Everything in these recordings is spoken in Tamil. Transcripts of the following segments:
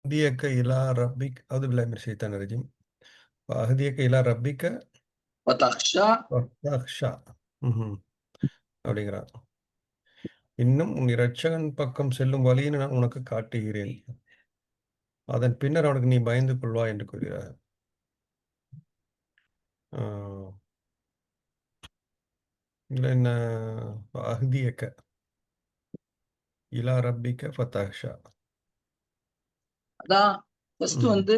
அஹ்தியக்க இலா ரப்பிக் அவுது பில்லாஹி மினஷ் ஷைத்தானிர் ரஜீம். அஹ்தியக்க இலா ரப்பிக்க வதக்ஷா ஃபத்தக்ஷா. ம்ஹ்ம். அப்படிங்கிறான். இன்னும் உன் இரட்சகன் பக்கம் செல்லும் வழியை நான் உனக்கு காட்டுகிறேன். அதன் பின்னர் அவனுக்கு நீ பயந்து கொள்வாய் என்று கூறுகிறார். ஆ, இதுல என்ன? அஹ்தியக்க இலா ரப்பிக்க ஃபத்தக்ஷா. அதான் ஃபர்ஸ்ட் ம். வந்து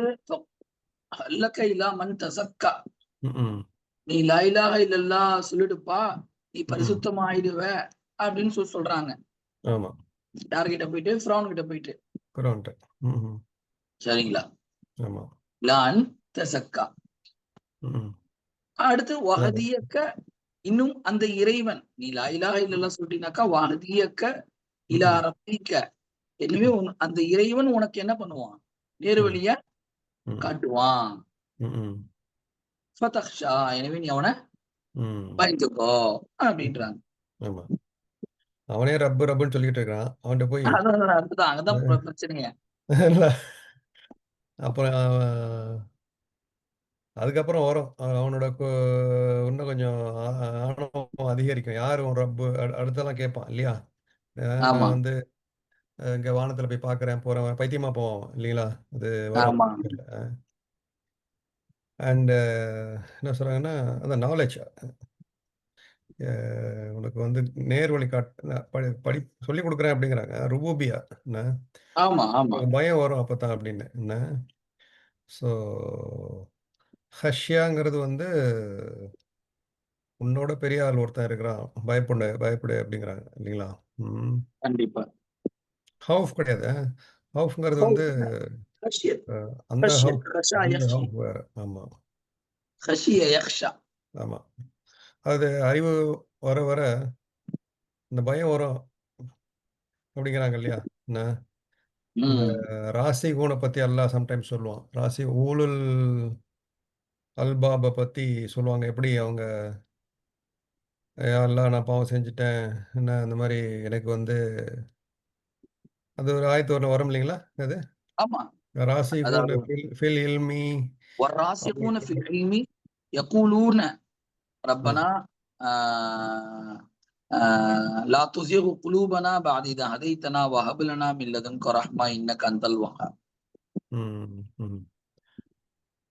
அல்லக்க இலா மன் தசக்கா, ம்ம். நீ லா இலாஹ இல்லல்லாஹ் சொல்லிடுப்பா, நீ ம்ம். பரிசுத்தமாயிடுவ அப்படின்னு சொல்றாங்க. ஆமா. யார்கிட்ட போயிட்டு? ஃபிரௌன் கிட்ட போயிட்டு. குரான்ட்ட. ம்ஹ்ம். சரிங்களா? ஆமா. லான் தசக்கா. ம். அடுத்து அதாவது, வஹதியக்க, இன்னும் அந்த இறைவன், நீ லா இலாஹ இல்லல்லாஹ் சொல்லிட்டீனாக்கா வஹதியக்க இலா ம்ம். ரப்பிக்க, எனவே அந்த இறைவன் உனக்கு என்ன பண்ணுவான்? நேரு ம். வழிய ம். காட்டுவான். ம்ம். ஃபதக்ஷா, எனவே நீ அவனை ம். பயந்துக்கோ ம். அப்படின்றாங்க. ஆமா. அவனே ரப்பு ரப்புன்னு சொல்லிட்டு இருக்கான். அவன்கிட்ட போய் அதான் அதுதான் அங்கதான் பிரச்சனையே. இல்ல, அப்புறம் அதுக்கப்புறம் வரும். அவனோட இன்னும் கொஞ்சம் ஆணவம் அதிகரிக்கும். யார் உன் ரப்பு அடுத்தெல்லாம் கேட்பான் இல்லையா? ஆமா நான் வந்து இங்க வானத்துல போய் பார்க்குறேன் போறேன் பைத்தியமா போவோம் இல்லைங்களா? அது வரும் ஆமா ஃபியூச்சர்ல. அண்ட் என்ன சொல்றாங்கன்னா, அந்த நாலேஜ் உனக்கு வந்து நேர்வழி படி சொல்லிக் கொடுக்குறேன் அப்படிங்கிறாங்க. ருபூபியா என்ன? ஆமா ஆமா. உனக்கு பயம் வரும் அப்பதான் அப்படின்னு என்ன. ஸோ ஹஷ்யாங்கிறது வந்து உன்னோட பெரிய ஆள் ஒருத்தன் இருக்கிறான், பயப்படு பயப்படு அப்படிங்கிறாங்க இல்லைங்களா? ம். கண்டிப்பா. ஹவுஃப் கிடையாது. ஹவுஃப்ங்கிறது வந்து ஹவுஃப் இல்ல, ஹஷியத். அந்த ஹஷியத் ஹவுஃப். ஹஷா அந்த யக்ஷி, ஹவுஃப் வேற. ஆமா. ஹஷிய யக்ஷா. ஆமா. அது அறிவு வர வர இந்த பயம் வரும் அப்படிங்கிறாங்க இல்லையா? என்ன இந்த ம். ராசி கூனை பத்தி அல்லாஹ் சம்டைம்ஸ் சொல்லுவான். ராசி ஊலுல் அல்பாப பத்தி சொல்லுவாங்க. எப்படி அவங்க அல்லாஹ் நான் பாவம் செஞ்சுட்டேன், என்ன அந்த மாதிரி எனக்கு வந்து அது ஒரு ஆயத்து ஒன்று வரும் இல்லைங்களா? அது ஆமா. ராசி கூன அதாவது ஃபில் இல்மி அப்படி. வர்ராசிகூன ஃபில் இல்மி யகூலூன ம். ரப்பனா லா துஸிகு குலூபனா பஅத இத ஹதைத்தனா வஹப் லனா மின் லதுன்க ரஹ்மா இன்னக அன்தல் வஹ்ஹாப். ம். ம்.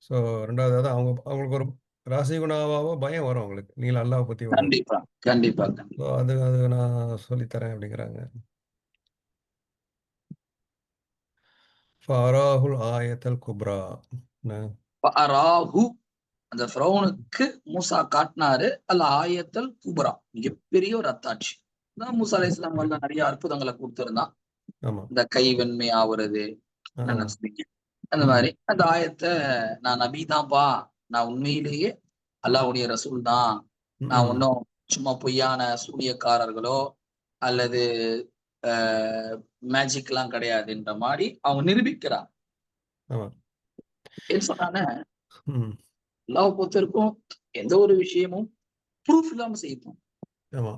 ஸோ ரெண்டாவது அதான் அவங்களுக்கு ஒரு ராசி குணாவாவோ பயம் வரும் அவங்களுக்கு. நீங்கள அல்லாஹ் பத்தி வரும். கண்டிப்பா கண்டிப்பா ஸோ கண்டிப்பா. அது அது நான் சொல்லித்தரேன் அப்படிங்கிறாங்க. ஃபாராஹுல் ஆயத்தல் குப்ரா. என்ன? ஃபஅராஹு, அந்த ஃபிரௌனுக்கு மூசா காட்டினாரு அல்ல ஆயத்தல் குபரா, மிகப்பெரிய ஒரு அத்தாட்சி. தான் மூசா அலைஹிஸ்ஸலாம் வந்து நிறைய அற்புதங்களை கொடுத்திருந்தான். ஆமா. இந்த கை வெண்மை ஆவுறது, ஆ. என்ன சொன்னீங்க அந்த ம். மாதிரி அந்த ஆயத்தை, நான் நபி தான்ப்பா, நான் உண்மையிலேயே அல்லாஹ்வுடைய ரசூல் தான், நான் ம். ஒன்றும் சும்மா பொய்யான சூனியக்காரர்களோ அல்லது மேஜிக் எல்லாம் கிடையாதுன்ற மாதிரி அவங்க நிரூபிக்கிறான். ஆமா. ஏன்னு சொன்னானே, ம். அல்லாஹ் பொறுத்த வரைக்கும் எந்த ஒரு விஷயமும் ப்ரூஃப் இல்லாம செய்யணும். ஆமா.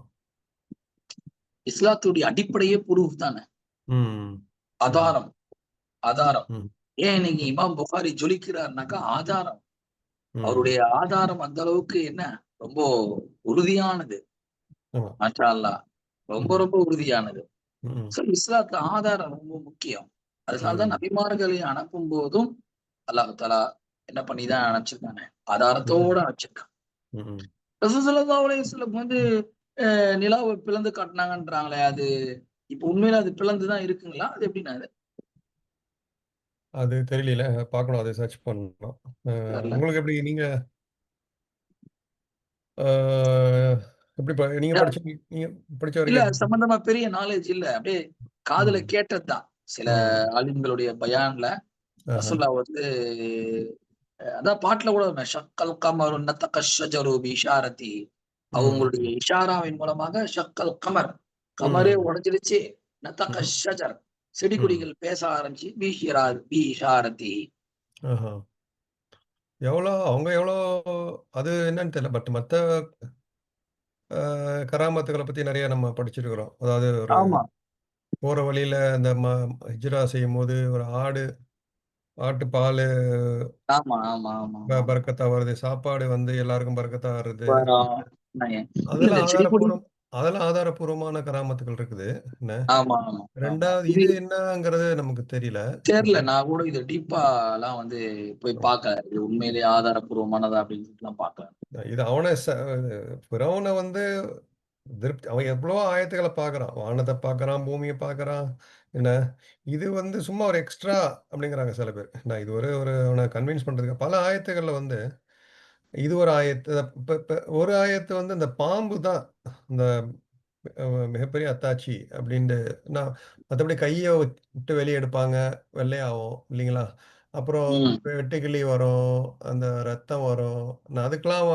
இஸ்லாத்துடைய அடிப்படையே ப்ரூஃப் தானே, ம். ம். ஆதாரம். ஆதாரம். ம். ஏன் இன்னைக்கு இமாம் புகாரி ஜொலிக்கிறார்னாக்கா ஆதாரம். ம். அவருடைய ஆதாரம் அந்த அளவுக்கு என்ன, ரொம்ப உறுதியானது. ஆமா. மாஷா அல்லாஹ், ரொம்ப ம். ரொம்ப உறுதியானது. ம். சோ இஸ்லாத்துல ஆதாரம் ரொம்ப முக்கியம். அதனாலதான் ம். நபிமார்களை அனுப்பும் போதும் அல்லாஹ் தஆலா என்ன பண்ணிதான் அனுப்பிச்சிருக்காங்க, ம். ஆதாரத்தோட அனுப்பிச்சிருக்கான். ம். ரசூல் ஸல்லல்லாஹு அலைஹி வஸல்லம் வந்து நிலாவை பிளந்து காட்டினாங்கன்றாங்களே, அது இப்ப உண்மையில அது பிளந்துதான் இருக்குங்களா? அது எப்படின்னா அது? அது தெரியல. பார்க்கணும். அதை சர்ச் பண்ணணும். அ தெரியல. உங்களுக்கு எப்படி நீங்க அ எப்படி நீங்க நீங்க படிச்ச இல்ல, வரைக்கும் அது எப்படி? சம்பந்தமா பெரிய நாலேஜ் இல்ல. அப்படியே காதுல ம். கேட்டதுதான். சில ம். ஆலிம்களுடைய பயான்ல ஆஹா. ரசூல்லா வந்து அதான் பாட்டுல கூட ஷக்கல் கமரு நத்தக ஷஜரு பி இஷாரத்தி, ம். அவங்களுடைய இஷாராவின் மூலமாக ஷக்கல் கமர், கமரே ம். உடைஞ்சிருச்சு. நத்தக ம். ஷஜர், செடி ம். கொடிகள் பேச ஆரம்பிச்சு. பி இஷாரத்தி. ஆஹா. அவங்க எவ்வளோ அது என்னன்னு தெரியல. பட் மத்த கராமத்துகள பத்தி நெறைய நம்ம படிச்சிருக்கிறோம். அதாவது ஒரு ஆமா போற வழியில இந்த ஹிஜ்ரா செய்யும்போது ஒரு ஆடு ஆட்டு பாலு ஆமா ஆமா ஆமா ஆமா ஆமா. பரக்கத்தா வருது. சாப்பாடு வந்து எல்லாருக்கும் பரக்கத்தா வருது. வரோம். நான் இல்ல இந்த அதெல்லாம் செடி கொடி. ஆதாரப்பூர்வமான கராமத்துகள் இருக்குது. என்ன? ஆமா ஆமா ஆமா. 2வது இது இது என்னங்கிறது நமக்கு தெரியல. தெரியல. நான் கூட இது டீப்பாலாம் வந்து போய் ம். பார்க்கல. இது உண்மையிலேயே ஆதாரப்பூர்வமானதா அப்படின்னு சொல்லிட்டுலாம் பார்க்கல. இது பிறவுன வந்து அவன் எவ்வளவோ ஆயத்துக்கள பார்க்குறான். வானத்த பார்க்குறான், பூமிய பார்க்குறான். என்ன? இது வந்து சும்மா ஒரு எக்ஸ்ட்ரா அப்படிங்கிறாங்க சில பேர். நான் இது ஒரு அவன கன்வின்ஸ் பண்றதுக்கு பல ஆயத்துகள்ல வந்து இது ஒரு ஆயத்து. இப்ப இப்ப ஒரு ஆயத்து வந்து இந்த பாம்பு தான். இந்த மிகப்பெரிய அத்தாட்சி அப்படின்ட்டு நான் மத்தபடி கைய விட்டு வெளிய எடுப்பாங்க. வெள்ளையாவும் இல்லைங்களா? அப்புறம் ம். வெட்டுக்கிளி வரும். அந்த ரத்தம் வரும். நான் அதுக்கெல்லாம்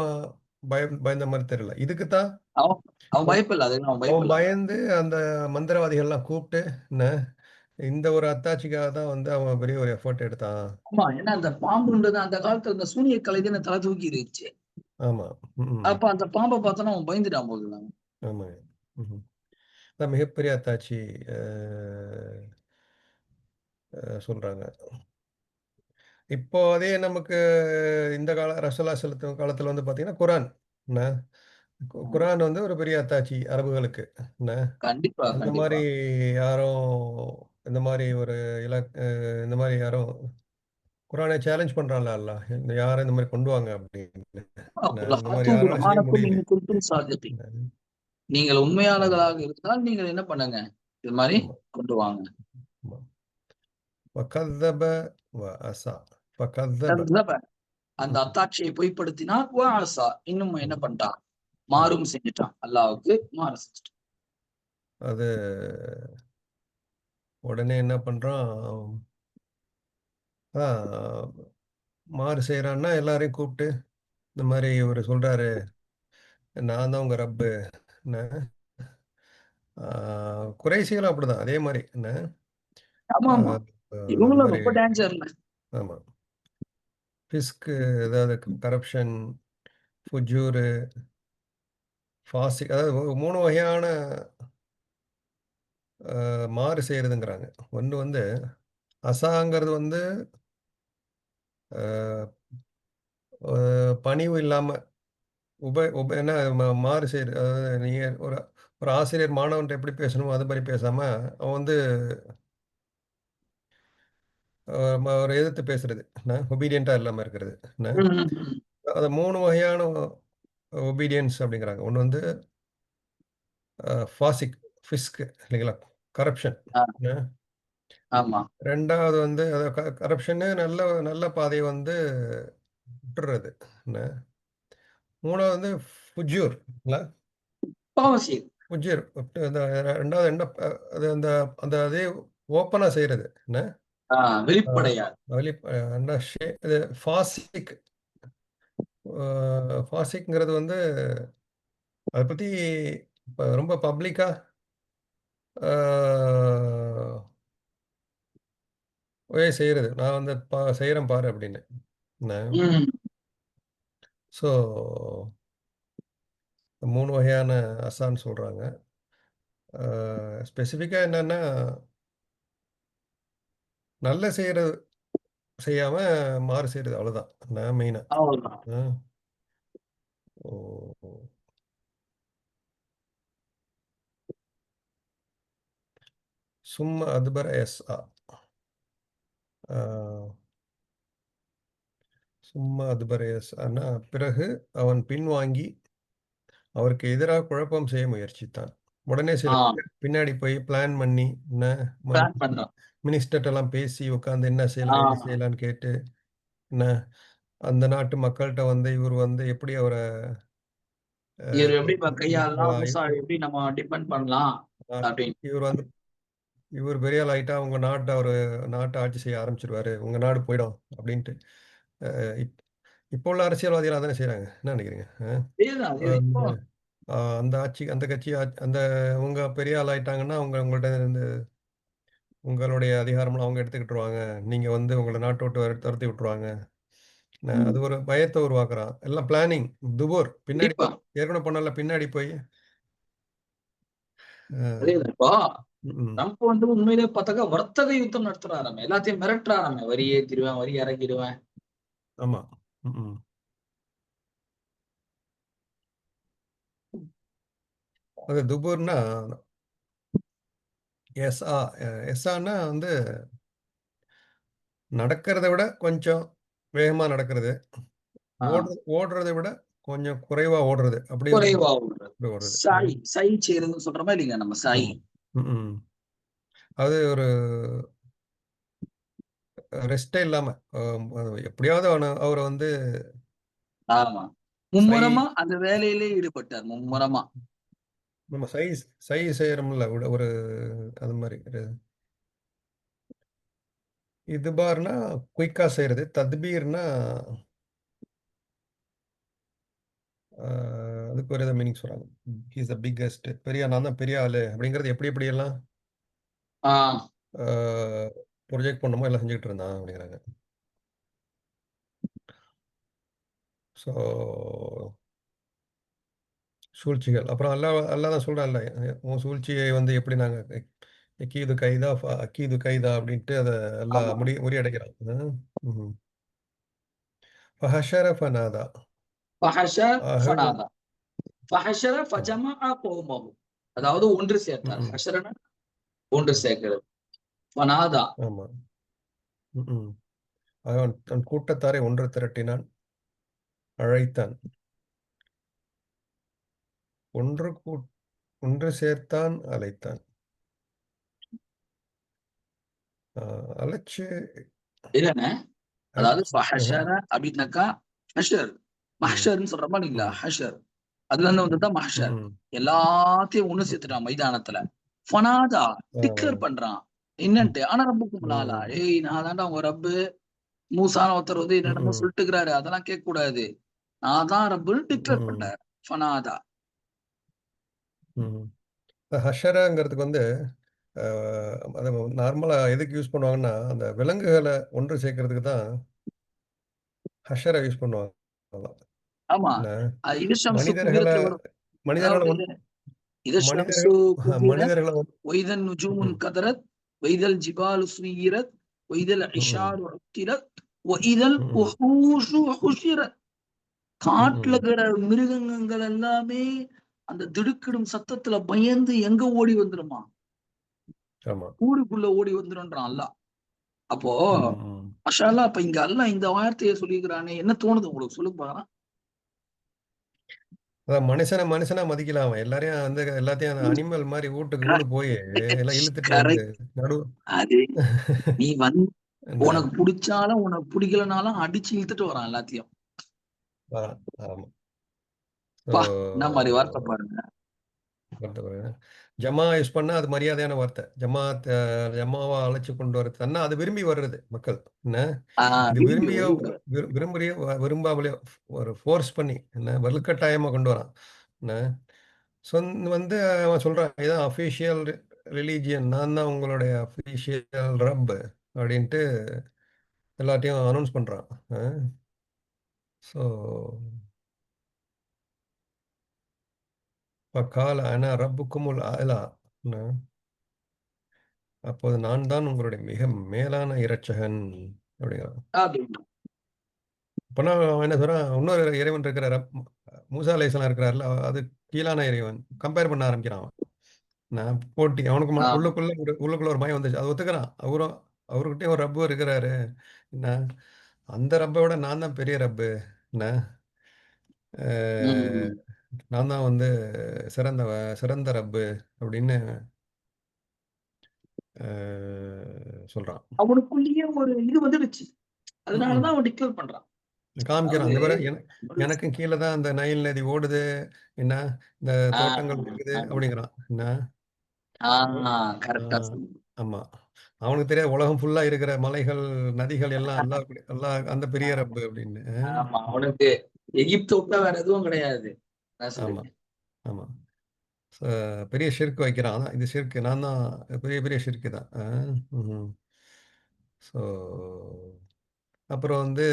பயந்த மாரி தெரியல. இதுக்கு தான் அவன் அவன் பயப்படல. அதுக்கு அவன் அவன் பயப்படல. பயந்து அந்த மந்திரவாதிகள்லாம் கூப்ட்டு என்ன, இந்த ஒரு அத்தாட்சிக்காக தான் வந்து அவன் பெரிய ஒரு எஃபோர்ட் எடுத்தான். ஆமா. ஏன்னா அந்த பாம்புன்றது அந்த காலத்துல இந்த சூனிய கலை தானே தல தூக்கி இருந்துச்சு. ஆமா. ம். அப்ப அந்த பாம்ப பார்த்தோனே அவன் பயந்துட்டான் போல. ஆமாங்க. ம்ஹ்ம். அதான் மிகப்பெரிய அத்தாட்சி அ சொல்றாங்க. இப்போ அதே நமக்கு இந்த ரசூலுல்லாஹ் காலத்துல வந்து பார்த்தீங்கன்னா, குரான் என்ன, ம். குரான் வந்து ஒரு பெரிய அத்தாட்சி அரபுகளுக்கு என்ன. கண்டிப்பா, அந்த மாரி கண்டிப்பா. யாரும் இந்த மாரி ஒரு இலக் அ இந்த மாரி யாரும் குரான சேலஞ்ச் பண்றான்ல அல்லாஹ். யாரும் இந்த மாரி கொண்டு வாங்க அப்படின்னு. குல் இந்த மாரி ஹாத்து யாராலும் செய்ய புர்ஹானக்கும் முடியுது. இன் குன்தும் சாதிகீன். நீங்கள் ஆமா, உண்மையாளர்களாக இருந்தால் நீங்கள் என்ன பண்ணுங்க? இது மாரி ஆமா, கொண்டு வாங்க. ஆமா. வகதப அஸா. வகதப. கذّப அந்த ம். அத்தாட்சியை பொய்ப்படுத்தினான். வஅஸா இன்னும் என்ன ம். பண்ணிட்டான்? ஆமா. மாறும் செஞ்சுட்டான். அல்லாஹ்வுக்கு மாறு செஞ்சுட்டான். அது உடனே என்ன பண்றான், ஆ மாறு செய்றான்னா எல்லாரையும் கூப்ட்டு, இந்த மாரி இவரு சொல்றாரு, நான் தான் உங்க ரப்பு. என்ன ஆ குறைஷிகளும் அப்படிதான். அதே மாரி என்ன, ஆ ஆமாமா. அந்த இவங்களும் மாரி ரொம்ப டேஞ்சர்ல. ஆமா. அதாவது கரப்ஷன், ஃபுஜூரு, அதாவது 3 வகையான மாறு செய்றதுங்கிறாங்க. ஒண்ணு வந்து அசாங்கிறது வந்து அ அ பணிவு இல்லாம உப உப என்ன மாறு செய்றது. அதாவது நீங்க ஒரு ஒரு ஆசிரியர் மாணவன்ட்ட எப்படி பேசணுமோ, அது மாரி பேசாம, அவன் வந்து ஒரு எதிர்த்து பேசுறது. என்ன ஒபீடியன்ட்டா இல்லாம இருக்கிறது. என்ன ம், ம், ம். அத 3 வகையான ஒபீடியன்ஸ் அப்படிங்கிறாங்க. ஒண்ணு வந்து ஃபாசிக், ஃபிஸ்க் இல்லைங்களா? கரப்ஷன். ஆ, என்ன ஆமா. 2வது வந்து அத கரப்ஷன்னு நல்ல நல்ல பாதைய வந்து விட்டுறது. என்ன 3வது வந்து ஃபுஜூர் இல்ல? பாவம் செய்யுது. ஃபுஜூர் அந்த 2வது என்ன அது அந்த அந்த அதே ஓப்பனா செய்றது. என்ன ஆ, அ வெளிப்படையா. வெளி என்ன இது ஃபாசிக் ஃபாசிக்ங்கிறது வந்து அத பத்தி இப்ப ரொம்ப பப்ளிக்கா ஆ செய்றது. நான் வந்து செய்றேன் பாரு அப்படின்னு. என்ன ம். ஸோ 3 வகையான அசான்னு சொல்றாங்க. ஸ்பெசிஃபிக்கா என்னன்னா, நல்ல செய்றது செய்யாம மாறு செய்றது அவ்வளோதான். நான் மெயினா. அவ்வளவுதான். அ ஓ சும்மா அதுபர யஸ்ஆ. ஆ சும்மா அதுபர யஸ்ஆன்னா, பிறகு அவன் பின்வாங்கி அவருக்கு எதிராக குழப்பம் செய்ய முயற்சித்தான். உடனே சில ஆ, பேர் பின்னாடி போய் பிளான் பண்ணி, என்ன பிளான் பண்றான். மினிஸ்டர்ட்டலாம் பேசி உட்கார்ந்து என்ன ஆ, செய்யலாம், ஏது செய்யலான்னு கேட்டு, என்ன அந்த நாட்டு மக்கள்ட்ட வந்து இவர் வந்து எப்படி அவர இவரு எப்படி இப்ப கையாளலாம்? அ மூசா எப்படி நம்ம டிபெண்ட் பண்ணலாம்? அப்படின்னு. இவர் வந்து இவர் பெரிய ஆள் ஆயிட்டா உங்க நாட்ட ஆட்சி செய்ய ஆரம்பிச்சுருவாரு. உங்க நாடு போயிடும் அப்டின்ட்டு. அ இப் இப்போ உள்ள அரசியல்வாதிகள் அதானே செய்றாங்க. என்ன நெனைக்கிறீங்க? அதேதான். அதேதான். இப்போ வந்து அந்த ஆட்சி அந்த கட்சி அந்த அவங்க பெரிய ஆள் ஆயிட்டாங்கன்னா, உங்கள்ட்ட இருந்து உங்களுடைய அதிகாரம்லாம் அவங்க எடுத்துக்கிட்டுருவாங்க. நீங்க வந்து உங்கள நாட்ட விட்டு தொரத்தி விட்டுருவாங்க. ம். அது ஒரு பயத்த உருவாக்குறான். எல்லாம் பிளானிங், துபூர் பின்னாடி கண்டிப்பா. ஏற்கனவே பண்ணல பின்னாடி போய் அதேதான் இப்போ ம். ட்ரம்ப் வந்து உண்மையிலே பார்த்தாக்கா வர்த்தக யுத்தம் நடத்துறாராமே, எல்லாத்தையும் மிரட்டுறாராமே, வரி ஏத்திடுவேன், வரி இறக்கிடுவேன். ஆமா. ம். அது துபூர்னா எஸ்ஆ எஸ்ஆன்னா வந்து நடக்கிறத விட கொஞ்சம் வேகமா நடக்கிறது. ஆஹ் ஓடுறத விட கொஞ்சம் குறைவா ஓடுறது. அப்படி குறைவா விடுறது. அப்படி ஓடுறது. சை செய்யறதுன்னு சொல்றோமா இல்லைங்க நம்ம சை. ஆமா. ம். அது ஒரு ரெஸ்ட்டே இல்லாம எப்படியாவது அவர வந்து ஆமா. சை மும்முரமா அந்த வேலையிலே ஈடுபட்டார் மும்முரமா. நம்ம சை சை செய்றோம்ல ஒரு அது மாரி. இதுபார்னா குயிக்கா செய்றது. தத்பீர்னா அ அதுக்கு ஒரு ஏதோ மீனிங் சொல்றாங்க. ஹி இஸ் த பிக்கெஸ்ட் நான் தான் பெரிய ஆளு அப்படிங்கிறது எப்படி எப்படியெல்லாம் ஆஹ் அ ப்ரொஜெக்ட் பண்ணணுமோ எல்லாம் செஞ்சுகிட்டு இருந்தான் அப்படிங்கிறாங்க. ஸோ சூழ்ச்சிகள். அப்புறம் அல்லாஹ் தான் சொல்றான்ல, உன் சூழ்ச்சியை வந்து எப்படி நாங்க "அக்கீது கைதா அக்கீது கைதா" அப்படின்ட்டு அத அல்லாஹ் ஆமா. முறியடைக்கிறான். ம்ஹ்ம். ஃபஹஷர ஃபனாதா. ஃபஹஷர் அஹடு ஃபனாதா. ஃபஹஷர ஆமா. ஃபஜமஅ கௌமஹு. அதாவது ஒன்று சேர்த்தார். ம்ஹ்ம். ஹஷரன ஒன்று சேர்க்கிறது. ஃபனாதா. ஆமா. ம்ஹ்ம். அவன் தன் கூட்டத்தாரை ஒன்று திரட்டினான், அழைத்தான். ஒன்று கூட் ஒன்று சேர்த்தான், அழைத்தான். அ அழைச்சு இல்லண்ணே. அதாவது அழைச்சு ஃபஹஷர அப்படின்னாக்கா ஹஷர். ம், மஹ்ஷர்ன்னு சொல்றோமா இல்லைங்களா? ம், ஹஷர். அதுல இருந்து வந்ததுதான் மஹ்ஷர். ம், எல்லாத்தையும் ஒண்ணு ம். சேர்த்துட்டான் மைதானத்துல. ஃபனாதா ஆ, டிக்ளேர் பண்றான். ம், என்னன்ட்டு, ஆனா ரப்புக்கும் ஆலா. ம், ஏய் நான் தான்டா உங்க ரப்பு. மூசான்னு ஒருத்தர் வந்து என்னென்னமோ ம், சொல்லிட்டு இருக்கிறாரு. அதெல்லாம் கேட்க கூடாது. நான் தான் ரப்புன்னு டிக்ளேர் ம், பண்ணார். ஃபனாதா. ம். ஹஷரங்கிறதுக்கு வந்து அ அத நார்மலா எதுக்கு யூஸ் பண்ணுவாங்கன்னா, அந்த விலங்குகள ஒன்று சேர்க்கிறதுக்கு தான் ஹஷர யூஸ் பண்ணுவாங்க. ஆமா. என்ன இது ஷம்சு மனிதர்கள குவிரத்துல வரும். மனிதர்கள அதாவது ஒன் இது ஷம்சு மனிதர்கள் குவிரத், மனிதர்கள வைதன் நுஜூமுன் ம், கதரத், வைதல் ஜிபாலு சுய்யிரத், வைதல் ம், இஷாரு உத்திரத், வைதல் ம், உஹூஷு உஹுஷிரத். காட்டுல ம். இருக்கிற மிருகங்கள் எல்லாமே அந்த திடுக்கிடும் சத்தத்துல பயந்து எங்க ஓடி வந்துருமா? ஆமா. ஊருக்குள்ள ஓடி வந்துருன்றான் அல்லாஹ். அப்போ ம், ம். மாஷா அல்லாஹ், அப்ப இங்க அல்லாஹ் இந்த வார்த்தையை சொல்லியிருக்கிறானே, என்ன தோணுது உங்களுக்கு? சொல்லுங்க பார்க்கலாம். அதான் மனுஷன மனுஷனா மதிக்கல அவன். எல்லாரையும் வந்து எல்லாத்தையும் அந்த அனிமல் மாரி வூட்டுக்கு வூடு போயி எல்லாம் இழுத்துட்டு வந்து கரெக்ட். நடு அது நீ வந்து என்ன உனக்கு பிடிச்சாலும் உனக்கு பிடிக்கலனாலும் அடிச்சு இழுத்துட்டு வரான் எல்லாத்தையும். ஆ, ஆமா. ஸோ பா, என்ன மாதிரி வார்த்தை பாருங்க. வார்த்தை பாருங்க. ஜமா யூஸ் பண்ணா அது மரியாதையான வார்த்தை. ஜமாவா அழைச்சு கொண்டு வரது. ஆனா அது விரும்பி வர்றது மக்கள். என்ன இது விரும்பி விரும்பியோ வருவார். விரும்புறியோ விரும்பாமலையோ ஒரு ஃபோர்ஸ் பண்ணி என்ன வலுக்கட்டாயமா கொண்டு வரான். என்ன வந்து அவன் சொல்றான், இதான் அஃபிஷியல் ரிலிஜியன். நான் தான் உங்களுடைய அஃபிஷியல் ரப் அப்படின்ட்டு எல்லாத்தையும் அனௌன்ஸ் பண்றான். ஸோ கால ஆனா ரப்புக்குமுல் ஆலா. அப்போது நான் தான் உங்களுடைய மிக மேலான இரட்சகன் அப்படிங்கிறான். அப்படின்னு. அப்பனா அவன் என்ன சொல்றான், இன்னொரு இறைவன் இருக்கிறார். மூசா அலைஹிஸ்ஸலாம் இருக்கிறார்ல, அது கீழான இறைவன். கம்பேர் பண்ண ஆரம்பிக்கிறான் அவன். நான் போட்டி அவனுக்கு ஆமா. உள்ளுக்குள்ள ஒரு பயம் வந்துச்சு. அது ஒத்துக்கிறான். அவர்கிட்டயும் ஒரு ரப்பு இருக்கிறாரு. என்ன அந்த ரப்ப விட நான் தான் பெரிய ரப்பு. என்ன அ உம் நான் தான் வந்து சிறந்த ரப்பு அப்படின்னு சொல்றான். அவனுக்குள்ளேயே ஒரு இது வந்துடுச்சு. ம். அதனாலதான் அவன் டிக்ளேர் பண்றான். காமிக்கிறான். அதாவது அங்க பாரு எனக்கும் கீழ தான் அந்த நைல் நதி ஓடுது. என்ன இந்த தோட்டங்கள் ஆஹ் இருக்குது ஆஹ் அப்படிங்கிறான். என்ன ஆ கரெக்டா சொன்னீங்க. ஆமா. அவனுக்கு தெரியாது உலகம் ஃபுல்லா இருக்கிற மலைகள், நதிகள் எல்லாம் அல்லாஹ் அந்த பெரிய ஆமா. ரப்பு அப்படின்னு. ஆமா. அவனுக்கு எகிப்த விட்டா வேற எதுவும் கிடையாது. அதான் ஆமா, சொல்லுங்க. ஆமா. ச பெரிய ஷிர்க் வைக்கிறான். அதான் இது ஷிர்க். நான் தான் பெரிய பெரிய ஷிர்க் தான். ம்ஹ்ம். ஸோ அப்புறம் வந்து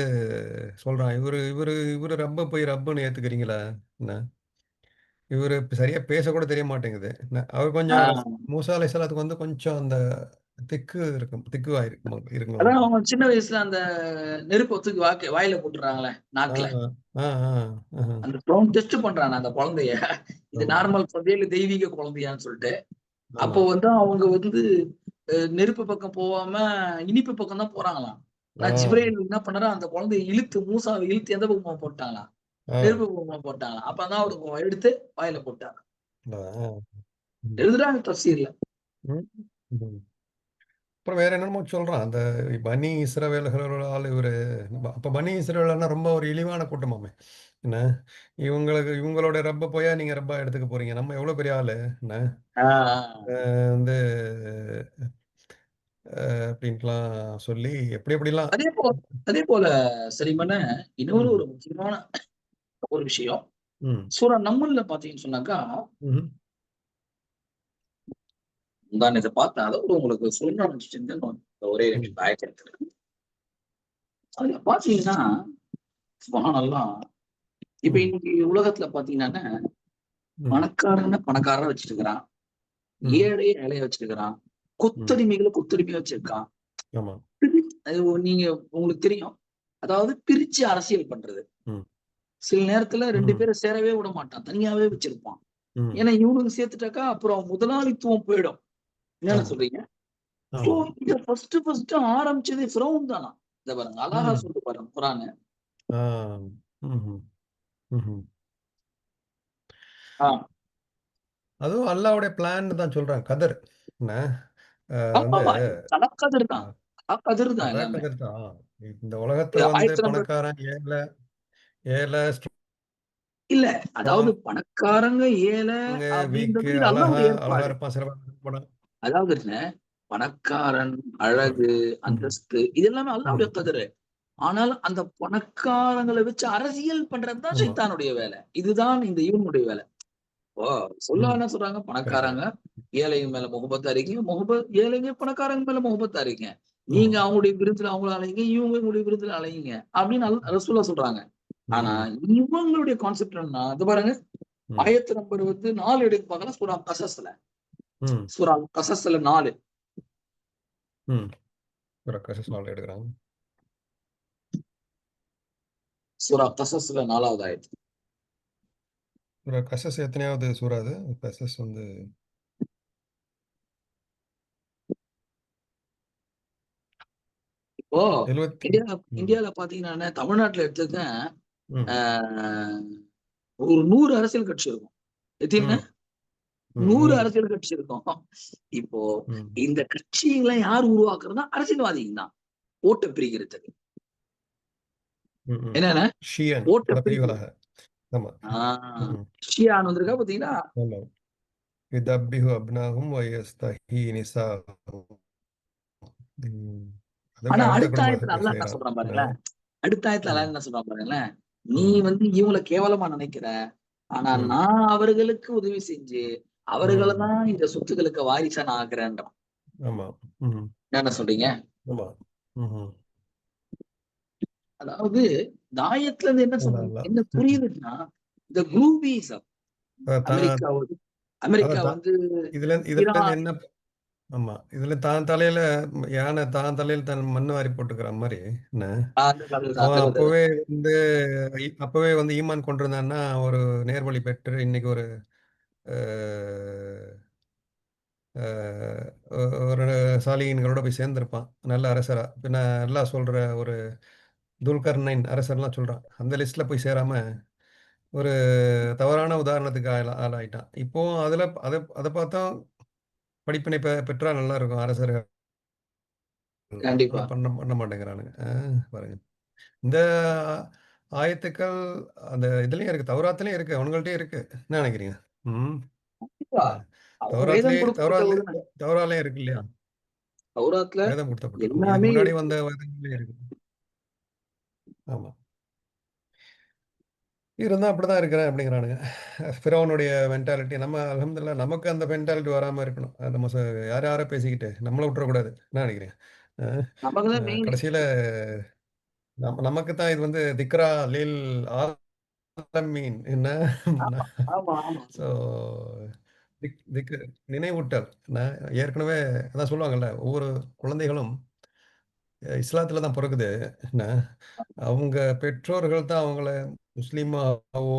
சொல்றான். இவரு இவரு இவரு ரப்ப போய் ரப்புன்னு ஏத்துக்கிறீங்களா? என்ன? இவரு சரியா பேசக்கூட தெரிய மாட்டேங்குது. அவர் கொஞ்சம் ஆஹ் மூசா அலைஹிஸ்ஸலாத்துக்கு வந்து கொஞ்சம் அந்த திக்கு இருக்கும். திக்குவா இருக்குங்களா? அதான் அவங்க சின்ன வயசுல அந்த நெருப்பை தூக்கி வாயில போட்டுறாங்களே ஆ, நாக்குல. ஆ, ஆ, ஆஹ. அந்த ப்ரௌன் டெஸ்ட் பண்றாங்க அந்த குழந்தைய. இது ஆமா, நார்மல் குழந்தையா இல்ல தெய்வீக குழந்தையான்னு சொல்லிட்டு. ஆமா. அப்போ வந்து அவங்க வந்து நெருப்பு பக்கம் போகாம இனிப்பு பக்கம் தான் போறாங்களாம். ஆ, ஆனா ஜிப்ரீல் என்ன பண்ணாரு, அந்த குழந்தைய இழுத்து மூசாவை இழுத்து எந்த பக்கமா போட்டாங்களாம்? ஆ. நெருப்பு பக்கமா போட்டாங்களாம். அப்பதான் அவருக்கு எடுத்து வாயில போட்டாங்க. ஆ. ம். எழுதுறாங்க தஃசீர்ல. ம். ம். அப்புறம் வேற என்னமோ சொல்றான். அந்த பனி இஸ்ரவேலர்களால் இவரு அப்ப பனி இஸ்ரவேலர்னா ரொம்ப ஒரு இழிவான கூட்டமாமே. என்ன? இவங்களோட ரப்ப போயா நீங்க ரப்பா எடுத்துக்க போறீங்க. நம்ம எவ்வளோ பெரிய ஆளு. என்ன? ஆ, ஆ. வந்து அப்படின்ட்டுலாம் சொல்லி எப்படி எப்படிலாம். அதே போல அதே போல சரிமன இன்னொரு ம். ஒரு முக்கியமான ஒரு விஷயம். ம். சூரா நம்ல்ல பாத்தீங்கன்னு சொன்னாக்கா, ம்ஹ்ம். முந்தா நேத்து பார்த்தேன். அத கூட உங்களுக்கு சொல்லணும்னு நினைச்சுட்டு இருந்தேன். ஒரே ம். நிமிஷம் ஆயத்த எடுத்துக்கிறேன். அதுல பாத்தீங்கன்னா, சுப்ஹானல்லாஹ். இப்ப ம். இன்னைக்கு உலகத்துல பாத்தீங்கன்னா, ம். பணக்காரன பணக்காரனா வச்சுட்டு இருக்கிறான். ம். ஏழைய ஏழைய வச்சுட்டு இருக்கிறான். ம். கொத்தடிமைகள கொத்தடிமையா வச்சிருக்கான். ஆமா. அது நீங்க உங்களுக்கு தெரியும். அதாவது பிரிச்சு அரசியல் பண்றது. ம். சில நேரத்துல 2 ம். பேர சேரவே விட மாட்டான். தனியாவே வச்சிருப்பான். ம். ஏன்னா இவனுக்கு சேர்த்துட்டாக்கா, அப்புறம் முதலாளித்துவம் போயிடும். என்னன்னு ஆமா, சொல்றீங்க? சோ ஆமா. இத ஃபர்ஸ்ட் ஆரம்பிச்சதே ஃபிரௌன் தானா. இத பாருங்க. அழகா ம். சொல்லுது பாருங்க குரான். ஆ. ம்ஹ்ம். ம்ஹ்ம். ஆ. அதுவும் அல்லாஹ்வுடைய பிளான்னு தான் சொல்றாங்க. கதர். என்ன? வந்து ஆமாமா. கலக்கதிர் அ தான். கலக்கதிர் தான் கதா எல்லாமே. கதர் தான். இந்த உலகத்துல வந்து ஆயத்த நம்பர் பணக்காரன், ஏழை, ஏழை, இல்ல. அதாவது ஸ்ட்ராங், பணக்காரங்க, ஏழை வீக்கு, அப்படின்றது இது அழகா அல்லாஹ்வுடைய அழகா ஏற்பாடு. இருப்பான், சிலவன் இருக்க மாட்டான். அதாவதுங்க பணக்காரன், அழகு, ம்ஹ்ம். அந்தஸ்து இது எல்லாமே அல்லாஹ்வுடைய ம். கதிரு. ஆனால் அந்த பணக்காரங்கள வச்சு அரசியல் பண்றது தான் ஆமா. ஷைத்தானுடைய வேலை. இதுதான் இந்த இவனுடைய வேலை. ஓ! சொல்ல ம். என்ன சொல்றாங்க? கரெக்ட்டு. பணக்காரங்க ஏழைங்க மேல முகபத்தா இருக்கீங்க. ஏழைங்க பணக்காரங்க மேல முகபத்தா இருக்கீங்க. ஆமா. நீங்க அவங்களுடைய விருந்துல அவங்கள அலையுங்க. இவங்க உங்களுடைய விருந்துல அலையுங்க. அப்படின்னு ரசூலா சொல்றாங்க. ஆனா ம். இவங்களுடைய கான்செப்ட் என்னன்னா, இது பாருங்க. ம். ஆயத்து நம்பர் வந்து 4 எடுத்து பார்க்கலாம் சூரா கசஸ்ல. ம். சூரா கசஸ்ல 4. ம். ஒரு கசஸ் நாள் எடுக்குறாங்க. சூரா கசஸ்ல 4வது ஆயத்து. ஒரு கசஸ் எத்தனையாவது சூறா அது? கசஸ் வந்து இப்போ 70. இந்தியால ம். இந்தியால பார்த்தீங்கன்னா, தமிழ்நாட்டுல எடுத்ததுங்க ஆ ம். ஒரு 100 அரசியல் கட்சி இருக்கும். எத்தன ம். ம். 100 100. அரசியல் கட்சி இருக்கும். இப்போ ம். இந்த கட்சிகள யார் உருவாக்குறதுன்னா, அரசியல்வாதிங்க தான். ஓட்ட பிரிக்கிறதுக்கு. ம். ம். என்னன்னா, ஷியன் ஓட்ட பல பிரிக்கிறது. பிரிவுகளாக. ஆமா. ஆ ம். ஷியான்னு வந்திருக்கா பார்த்தீங்களா? ஆமா. யுதப்பிஹு அப்னாஹும் வ யஸ்தஹ்யி நிசாஅஹும். ம். அதுக்கு ஆனா அடுத்த அடுத்த ஆயத்துல குடும்பத்த அல்லாஹ் என்ன செய்றான். சொல்றான் என்ன? பாருங்களேன். அடுத்த ஆயத்துல அல்லாஹ் ம். என்ன சொல்றான் பாருங்களேன். நீ ம். வந்து இவங்கள கேவலமா நினைக்கிற. ஆனா ம். நான் அவர்களுக்கு உதவி செஞ்சு, அவர்கள ம். தான் இந்த சொத்துக்களுக்கு வாரிசா நான் ஆக்குறேன்றான். ஆமா. ம். என்ன சொல்றீங்க? ஆமா. ம்ஹ்ம். அதாவது இந்த ஆயத்துல இருந்து அதான், அதான். என்ன ம். புரியுதுன்னா, இந்த குரூபிசம் தான் அமெரிக்கா அமெரிக்கா அதான் வந்து இதுலேருந்து ஈரான் என்ன. ஆமா. இதுல தான் தலையில யானை தான் தலையில தன் மண்ணு வாரி போட்டுக்கிற மாரி, என்ன? அந்த கதை தான் அவன் அந்த கதை தான். அப்பவே வந்து ஈமான் கொண்டிருந்தான்னா, ஒரு நேர்வழி பெற்று இன்னைக்கு ஒரு அ அ ஒரு சாலிகின்களோட போய் சேர்ந்திருப்பான். நல்ல அரசரா. பின்ன அல்லாஹ் சொல்ற ஒரு துல்கர்னைன் அரசர்லாம் சொல்றான். அந்த லிஸ்ட்ல போய் சேராம, ஒரு தவறான உதாரணத்துக்கு ஆளாயிட்டான். இப்போ அதுல அத அத பார்த்தா படிப்பினை பெற்றா நல்லா இருக்கும் அரசர்கள். ஆனா கண்டிப்பா. பண்ண பண்ண மாட்டேங்கிறானுங்க. பாருங்க. இந்த ஆயத்துக்கள் அந்த இதுலயும் இருக்கு. தௌராத்துலயும் இருக்கு. அவனுங்கள்ட்டயும் இருக்கு. என்ன நினைக்கிறீங்க? ம். கண்டிப்பா. அ அவங்க வேதம் கொடுக்கப்பட்ட ஒரு தௌராலயும் இருக்கு இல்லையா? தௌராத்ல வேதம் கொடுக்கப்பட்டிருக்கும். இதுக்கு எல்லாமே முன்னாடி இருக்கு. வந்த வேதங்கள்லயும் இருக்கு. ஆமா. இருந்தா அப்படிதான் இருக்கிறேன் அப்படிங்கிறானுங்க. ஃபிரௌனுடைய மென்டாலிட்டி நம்ம அல்ஹம்துலில்லாஹ் நமக்கு அந்த மென்டாலிட்டி வராம இருக்கணும். நம்ம யார் யாரோ பேசிக்கிட்டு நம்மள விட்டுறக்கூடாது. என்ன நினைக்கிறீங்க? அ நமக்கு அ தான் மெயின். கடைசியில நமக்கு தான் இது வந்து திக்ரா லில் ஆலமீன் என்ன ஆமா ஆமா ஆமா. ஸோ திக்கு நினைவூட்டல் என்ன ஏற்கனவே அதான் சொல்லுவாங்கல்ல ஒவ்வொரு குழந்தைகளும் இஸ்லாத்துல தான் பிறக்குது என்ன அவங்க பெற்றோர்கள் தான் அவங்கள முஸ்லீமாவோ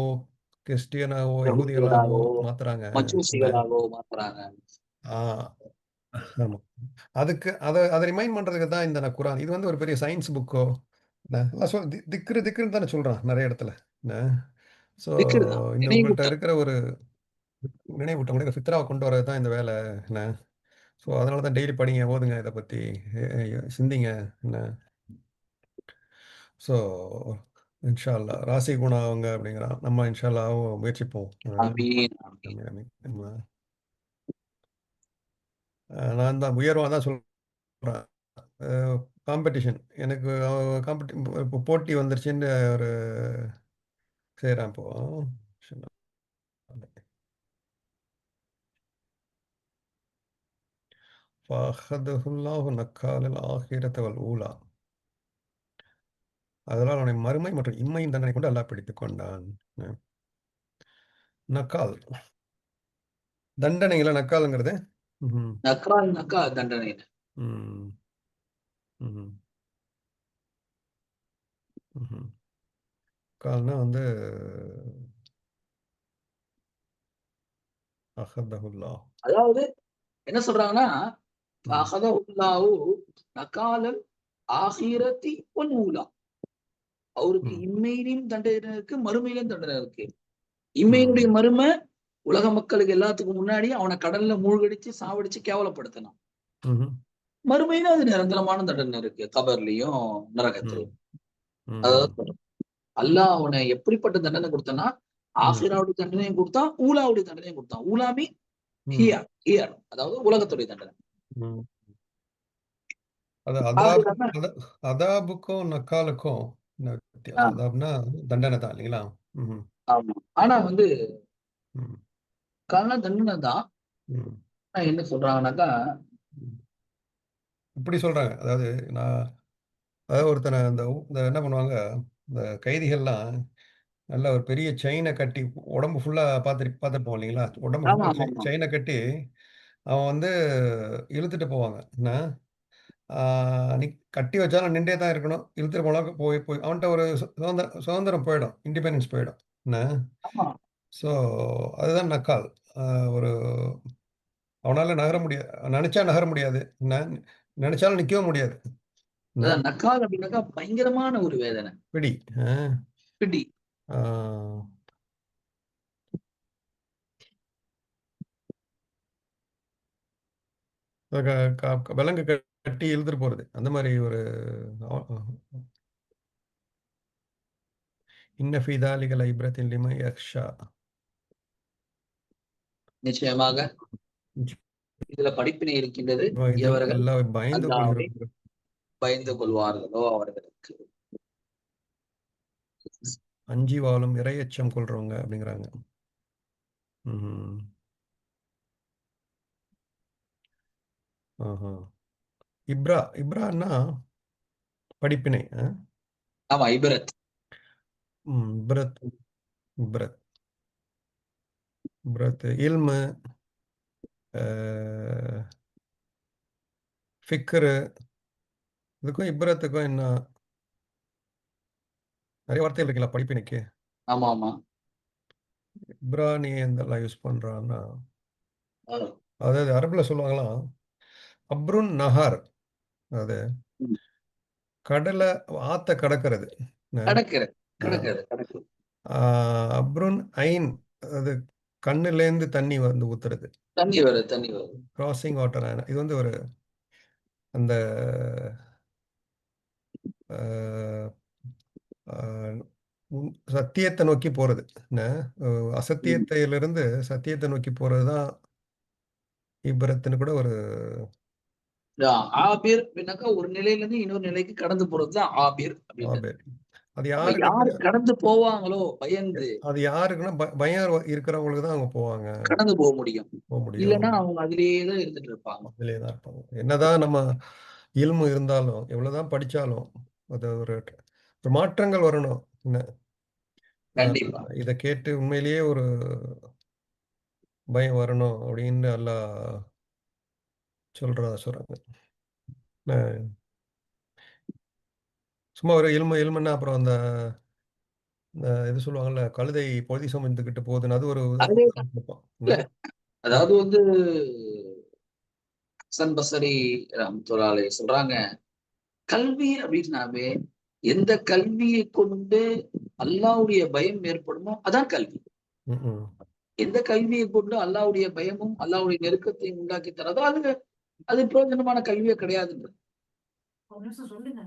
கிறிஸ்டியனாவோ யகூதிகளாவோ யகூதிகளாகவோ மாத்துறாங்க என்ன மஜூசிகளாகவோ மாத்துறாங்க. ஆ ஆமா அதை ரிமைண்ட் பண்றதுக்கு தான் இந்த குரான் இது வந்து ஒரு பெரிய சயின்ஸ் புக்கோ திக்ரு திக்ருன்னு தானே சொல்றான் நிறைய இடத்துல என்ன ஸோ திக்ருதான், இந்த உங்கள்கிட்ட நினைவூட்டல். இருக்கிற ஒரு நினைவூட்டம் உங்களுக்கு ஃபித்ராவை கொண்டு வரது தான் இந்த வேலை என்ன ஸோ அதனால தான் டெய்லி படிங்க ஓதுங்க இதை பற்றி சிந்திங்க என்ன ஸோ இன்ஷா அல்லா ராசி குணம் அவங்க அப்படிங்கிறான் நம்ம இன்ஷா அல்லாவும் முயற்சிப்போம் ஆமீன் ஆமீன். ஆமீன், ஆமீன். நான் தான் உயர்வாக தான் சொல்கிறேன் காம்படிஷன் எனக்கு இப்போ போட்டி வந்துருச்சுன்னு ஒரு செய்கிறேன் இப்போ ஃபஅஹதஹுல்லாஹு நக்காலல் ஆஹிரத வல் ஊலா அதனால் அவனை மறுமை மற்றும் இம்மையின் தண்டனை கொண்டு அல்லாஹ் பிடித்துக் கொண்டான் நக்கால் தண்டனைகளை நக்காலுங்கிறது ம் நக்கால்னாக்கா தண்டனை. ம் ம் ம் கால்னா வந்து அஹதஹுல்லா அதாவது என்ன சொல்றாங்கன்னா, ம் அகதஹுல்லாஹு நகாலல் ஆகிரத்தி வல் ஊலா. அவருக்கு ம் இம்மையிலும் தண்டனை இருக்கு, மறுமையிலும் தண்டனை இருக்கு. ம் இம்மையினுடைய மறுமை உலக மக்களுக்கு எல்லாத்துக்கும் முன்னாடி அவனை கடல்ல மூழ்கடிச்சு சாவடிச்சு கேவலப்படுத்தணும். ம் மறுமையில அது நிரந்தரமான தண்டனை இருக்கு, கபர்லயும் ம் நரகத்திலையும். ம் அதாவது அல்லாஹ் அவனை எப்படிப்பட்ட தண்டனை கொடுத்தனா, ம் ஆஹிராவுடைய தண்டனையும் கொடுத்தான், ஊலாவுடைய தண்டனையும் கொடுத்தான். ஊலாமி ம் ஹியர் ஹியர், அதாவது உலகத்துடைய தண்டனை. ம் அது ஆஹிரானா அதாபுக்கும் நக்காலுக்கும் என்ன வித்தியாசம் அதாப்னா தண்டனை தான் இல்லைங்களா ம் ஆமா. ஆனா வந்து ம் கன தண்டனை தான். ம் ஆனா என்ன சொல்றாங்கன்னாக்கா, ம். இப்படி சொல்றாங்க அதாவது நான் அதாவது ஒருத்தனை இந்த என்ன பண்ணுவாங்க இந்த கைதிகள்லாம் நல்ல ஒரு பெரிய செயினை கட்டி உடம்பு ஃபுல்லாக பார்த்துருப்போம் இல்லைங்களா உடம்பு ஆமா ஃபுல்லாக ஆமா ஆமா. செயினை கட்டி அவன் வந்து இழுத்துட்டு போவாங்க என்ன நீ கட்டி வச்சாலும் நின்றே தான் இருக்கணும் இழுத்துட்டு போனாலும் போய் போய் அவன்கிட்ட ஒரு சுதந்திரம் போயிடும் இண்டிபெண்டன்ஸ் போயிடும் என்ன ஆமா. ஸோ அதுதான் நக்கால் ஒரு அவனால நகர முடியாது நினைச்சா நகர முடியாது என்ன நினைச்சாலும் நிற்கவும் முடியாது என்ன அதான் நக்கால் அப்படின்னாக்கா பயங்கரமான ஒரு வேதனை. பிடி பிடி. ஆ, விலங்கு கட்டி இழுத்துட்டு போறது அந்த மாதிரி ஒரு இன்ன ஃபீ தாலிக லைப்ரத்தின் லிமன் யக்ஷா நிச்சயமாக இதுல படிப்பினை இருக்கின்றது. இதில் எவர்கள் அல்லாஹ்வை பயந்து அல்லாஹ்வை கொள்கிறவர்கள் பயந்து கொள்வார்களோ அவர்களுக்கு. அஞ்சி வாழும் இரையச்சம் கொள்றவங்க அப்படிங்கிறாங்க ம் ஆஹா இப்ரான்னா படிப்பினை ஆமா, இபரத். இப்ரத் இப்ரத் இப்ரத் இல்மு ஃபிக்ரு இதுக்கும் இப்ரத்துக்கும் என்ன நிறைய வார்த்தைகள் இருக்குல்ல படிப்பினைக்கு ஆமா ஆமா. இப்ரானி எந்தெல்லாம் யூஸ் பண்றான்னா ஆஹ் அதாவது அரபுல சொல்லுவாங்களாம் அப்ருன் நஹார் அதாவது உம். கடலை ஆத்த கடக்கிறது கடக்கிறது அஹ், கடக்கிறது கடக்கிறது. அப்ருன் ஐன் அது கண்ணுலேருந்து தண்ணி வந்து ஊத்துறது தண்ணி வருது தண்ணி வருது. கிராசிங் வாட்டர் இது வந்து ஒரு அந்த அஹ், அஹ், சத்தியத்தை நோக்கி போறது என்ன உம். அசத்தியத்திலிருந்து சத்தியத்தை நோக்கி போறது தான் இப்ரத்துன்னு கூட ஒரு ஆபீர் அப்படின்னாக்கா ஒரு நிலையில இருந்து இன்னொரு நிலைக்கு கடந்து போறதுதான் ஆபீர் அப்படின்றது. ஆபேர் அது அப்ப யாருக்கு யாரு கடந்து போவாங்களோ பயந்து அது யாருக்குன்னா பயம் இருக்கிறவங்களுக்கு தான் அவங்க போவாங்க கடந்து போக முடியும். போக முடியும் இல்லைன்னா அவங்க அதிலேயே தான் இருந்துட்டு இருப்பாங்க. அதிலே தான் இருப்பாங்க என்னதான் நம்ம இல்மு இருந்தாலும் எவ்வளவுதான் படிச்சாலும் அது ஒரு ஒரு மாற்றங்கள் வரணும் என்ன கண்டிப்பா. இத கேட்டு உண்மையிலேயே ஒரு பயம் வரணும் அப்படின்னு அல்லாஹ் சொல்றதா சொல்றாங்க. அ சும்மா ஒரு எலும்புன்னா அப்புறம் அந்த இது சொல்லுவாங்கல்ல, கழுதை பொதி சுமந்துக்கிட்டு போகுதுன்னு அது ஒரு அது உதாரணம் குடுப்பான். என்ன? இல்ல. ம், அதாவது வந்து ஹசன் பசரி ரஹ்மத்துல்லாஹி அலைஹி சொல்றாங்க, கல்வி அப்படின்னாவே எந்த கல்வியை கொண்டு அல்லாஹ்வுடைய பயம் ஏற்படுமோ அதான் கல்வி. ம்ஹ்ம். எந்த கல்வியை கொண்டு அல்லாஹ்வுடைய பயமும், அல்லாஹ்வுடைய நெருக்கத்தையும் உண்டாக்கி தராதோ அது அது பிரயோஜனமான கல்வியே கிடையாதுன்றது. ஒரு நிமிஷம் சொல்லுங்க.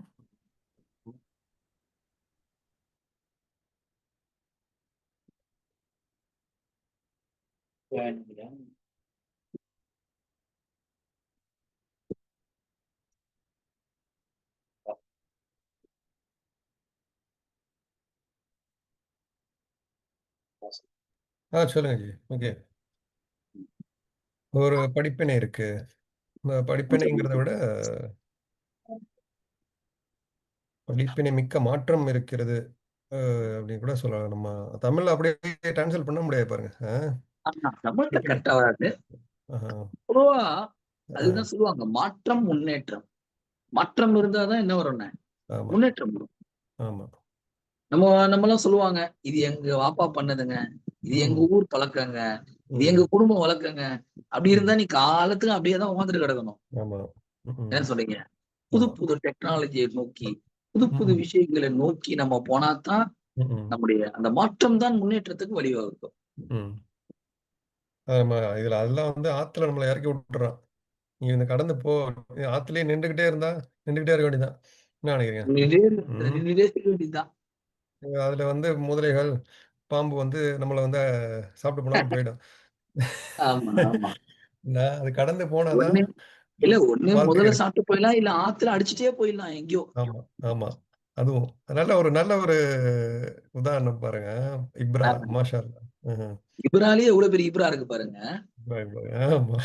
சொல்லுங்க ஜி. ஓகே. ஒரு படிப்பினை இருக்கு. படிப்பினைங்கிறத விட படிப்பினை மிக்க மாற்றம் இருக்கிறது. அப்படின்னு கூட சொல்லலாம். நம்ம தமிழ்ல அப்படியே ட்ரான்ஸ்லேட் பண்ண முடியாது பாருங்க. ஆமா. நம்மள்ட்ட படிப்பினை. கரெக்ட்டா வராது. ஆஹா. பொதுவா ஆ. அதுதான் சொல்லுவாங்க. மாற்றம், முன்னேற்றம். மாற்றம் இருந்தா தான் என்ன வரும்னே? ஆமா, முன்னேற்றம் வரும். ஆமா. நம்மலாம் சொல்லுவாங்க, "இது எங்க வாப்பா பண்ணதுங்க. இது எங்க ம், ஊர் பழக்கங்க. இது எங்க ம், குடும்பம் வழக்கங்க." அப்படி ம். இருந்தா நீ காலத்துக்கு அப்படியே தான் உட்கார்ந்துட்டு கிடக்கணும். ஆமா. ம், என்ன சொல்றீங்க? புது ஆமா. புது டெக்னாலஜிய நோக்கி, புது புது ம், விஷயங்கள நோக்கி நம்ம போனா தான் ம், நம்முடைய அந்த மாற்றம் தான் முன்னேற்றத்துக்கு வழிவகுக்கும். ம். ஆமா. இதுல அதெல்லாம் வந்து ஆத்துல நம்மள இறக்கி விட்டுறான். நீ இந்த கடந்து போ. ஆத்துலயே நின்டுகிட்டே இருந்தா, நின்டுகிட்டே இருக்க வேண்டியது தான். என்ன நினைக்கிறீங்க? ம். நின்னுட்டே இருக்க வேண்டியது தான். அதுல வந்து முதலைகள், பாம்பு வந்து நம்மள வந்து சாப்பிட்டு போனாலும் போயிடும். ஆமா, ஆமா. அது கடந்து போனா தான் ஒண்ணு இல்ல ஒண்ணு வாழ்க்கை முதல்ல இருக்கு. சாப்பிட்டு போயிடலாம். இல்ல ஆத்துல அடிச்சுட்டே போயிடலாம் எங்கேயோ. ஆமா, ஆமா. அதுவும். நல்ல ஒரு உதாரணம் பாருங்க. இப்ரா, ஆ. மாஷா அல்லாஹ். ம்ஹ்ம். இப்ராலயே எவ்வளவு பெரிய இப்ரா இருக்கு பாருங்க. இப்ரா. ஆமா.